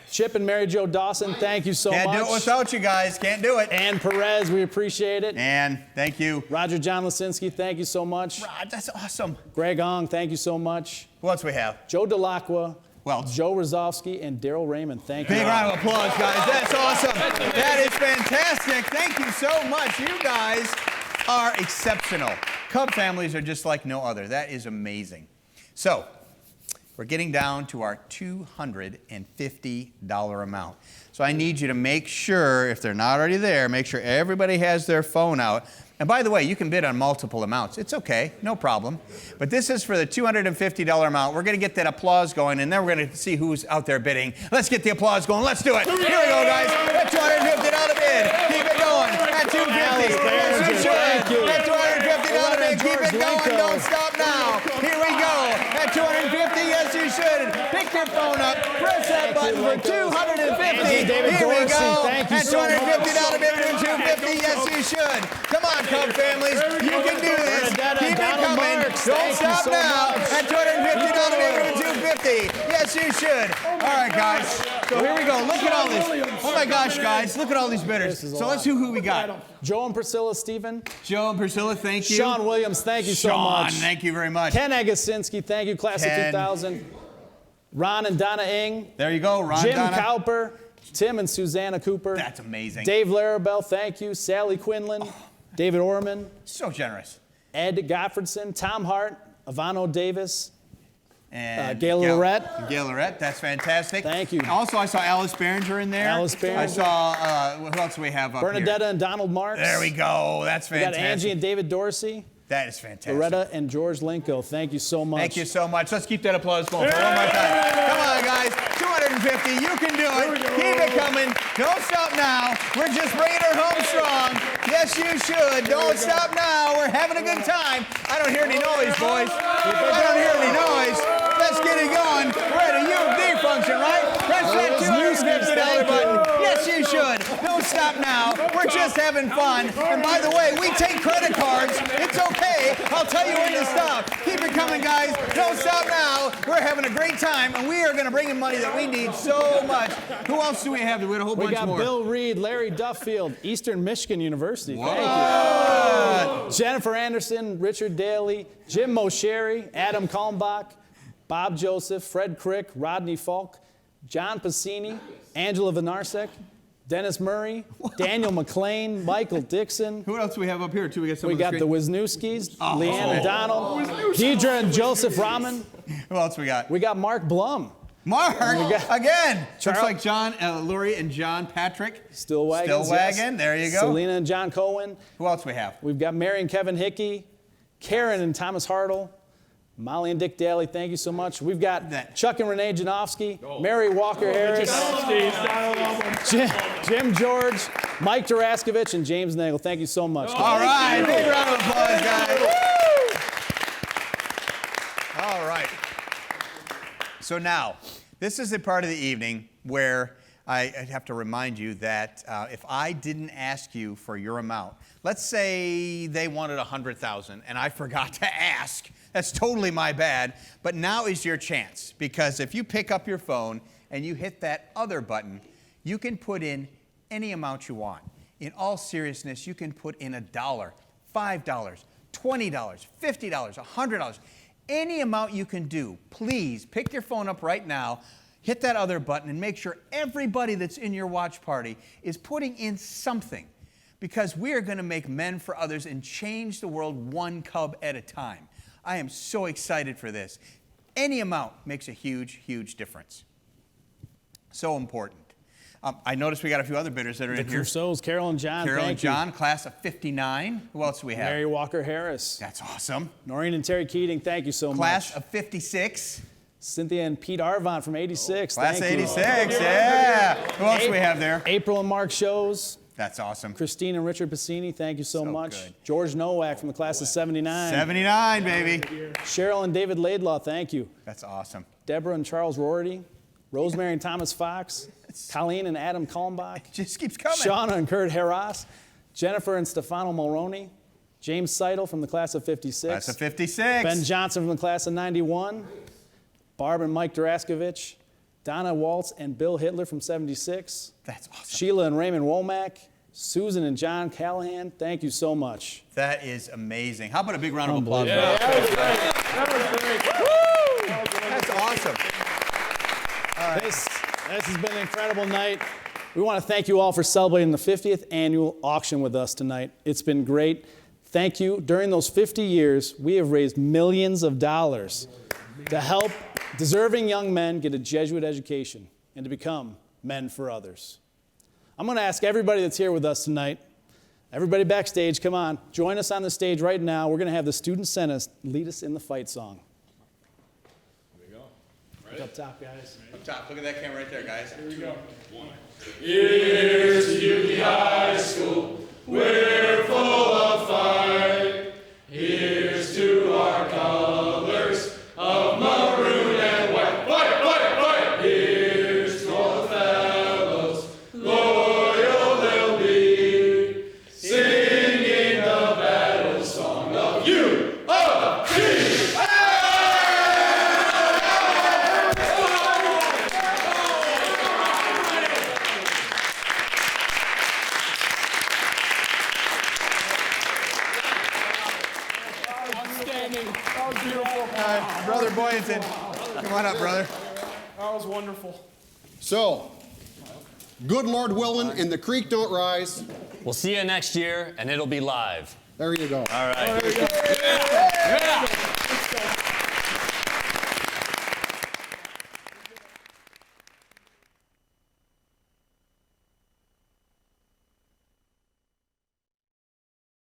Chip and Mary Jo Dawson, thank you so Can't much. do it without you guys. Can't do it. Ann Perez, we appreciate it. And thank you. Roger John Lisinski, thank you so much. Rod, that's awesome. Greg Ong, thank you so much. Who else we have? Joe Delacqua, Well, Joe Rozovsky, and Daryl Raymond, thank you. big round of applause, guys. That's awesome. That is fantastic. Thank you so much. You guys are exceptional. Cub families are just like no other. That is amazing. So, we're getting down to our $250 amount. So I need you to make sure, if they're not already there, make sure everybody has their phone out. And by the way, you can bid on multiple amounts. It's okay, no problem. But this is for the $250 amount. We're going to get that applause going, and then we're going to see who's out there bidding. Let's get the applause going. Let's do it. Here we go, guys. That $250 bid. Keep it going. At $250. Yes, you should. That $250 bid. Keep it going. Don't stop now. Here we go. At $250. Yes, you should. Pick your phone up. Press that button for $250. Here we go. At $250 bid for $250. Yes, you should. Come on, Cub families. You can do this. Keep it coming. Don't stop now. At $250 bid for $250. Yes, you should. All right, guys. So here we go. Look at all this. Oh my gosh, guys. Look at all these bidders. So let's see who we got. Joe and Priscilla Stephen. Joe and Priscilla, thank you. Sean Williams, thank you so much. Sean, thank you very much. Ken Agasinski, thank you, class Ken. of 2000. Ron and Donna Ing. There you go, Ron, Jim Donna. Cowper. Tim and Susanna Cooper. That's amazing. Dave Larabelle, thank you. Sally Quinlan. David Orman. So generous. Ed Gottfredson. Tom Hart. Ivano Davis. And Gala Lorette. Gala Lorette, that's fantastic. Thank you. Also, I saw Alice Behringer in there. Alice Behringer. I saw, who else do we have up Bernadetta here? and Donald Marks. There we go. That's We fantastic. got Angie and David Dorsey. That is fantastic. Loretta and George Linko, thank you so much. Thank you so much. Let's keep that applause going for one more time. Come on, guys. 250. You can do it. Keep it coming. Don't stop now. We're just bringing her home strong. Yes, you should. Don't stop now. We're having a good time. I don't hear any noise, boys. I don't hear any noise. Let's get it going. We're at a UD function, right? Press that $250 button. Yes, you should. Don't stop now. We're just having fun. And by the way, we take credit cards. It's okay. I'll tell you when to stop. Keep it coming, guys. Don't stop now. We're having a great time, and we are going to bring in money that we need so much. Who else do we have? We had a whole bunch We got more. Bill Reed, Larry Duffield, Eastern Michigan University. What? Thank you. Jennifer Anderson, Richard Daly, Jim Mosheri, Adam Kalmbach, Bob Joseph, Fred Crick, Rodney Falk, John Pacini, Angela Vinarsek, Dennis Murray, Daniel McLean, Michael Dixon. Who else do we have up here, too? We got the Wisniewskis, Leanne Donald, Deidre and Joseph Rahman. Who else we got? We got Mark Blum. Mark, again. Charles- Looks like John, Lori and John Patrick. Stillwagon. Stillwagon, there you go. Selena and John Cohen. Who else we have? We've got Mary and Kevin Hickey, Karen and Thomas Hartle, Molly and Dick Daly, thank you so much. We've got Chuck and Renee Janofsky, Mary Walker Harris, Jim George, Mike Duraskovich, and James Nagel. Thank you so much. All right, big round of applause, guys. All right. So now, this is the part of the evening where I have to remind you that if I didn't ask you for your amount, let's say they wanted $100,000 and I forgot to ask. That's totally my bad. But now is your chance, because if you pick up your phone and you hit that other button, you can put in any amount you want. In all seriousness, you can put in $1, $5, $20, $50, $100. Any amount you can do, please pick your phone up right now, hit that other button, and make sure everybody that's in your watch party is putting in something, because we are going to make men for others and change the world one cub at a time. I am so excited for this. Any amount makes a huge, huge difference. So important. I noticed we got a few other bidders that are in here. The Crusoes, Carol and John, Carol and thank you. John, class of 59. Who else do we have? Mary Walker Harris. That's awesome. Noreen and Terry Keating, thank you so much. Class of 56. Cynthia and Pete Arvont from 86. Class thank 86, you. yeah. Who else do we have there? April and Mark Shows. That's awesome. Christine and Richard Piscini, thank you so much. Good. George Nowak from the class of 79. 79, baby. Cheryl and David Laidlaw, thank you. That's awesome. Deborah and Charles Rorty. Rosemary and Thomas Fox. Colleen and Adam Kalmbach. It just keeps coming. Shauna and Kurt Harras. Jennifer and Stefano Mulroney. James Seidel from the class of 56. Class of 56. Ben Johnson from the class of 91. Barb and Mike Daraskovich. Donna Waltz and Bill Hitler from 76. That's awesome. Sheila and Raymond Womack. Susan and John Callahan, thank you so much. That is amazing. How about a big round of applause? Yeah, that was great. That was great. Woo! That's awesome. All right. This has been an incredible night. We want to thank you all for celebrating the 50th annual auction with us tonight. It's been great. Thank you. During those 50 years, we have raised millions of dollars to help deserving young men get a Jesuit education and to become men for others. I'm going to ask everybody that's here with us tonight, everybody backstage, come on, join us on the stage right now. We're going to have the student senate lead us in the fight song. There we go. Right. Up top, guys. Up top. Look at that camera right there, guys. Here we go. Here's to UD High School. We're full of fight. Here's to our colors of maroon and white. Fight, fight, fight. Here's to all the fellows. Loyal they'll be. Singing the battle song of UD. That was beautiful. Brother Boynton, come on up, brother. That was wonderful. So, good Lord willing, and the creek don't rise. We'll see you next year, and it'll be live. There you go. All right. Oh, there you go. Yeah.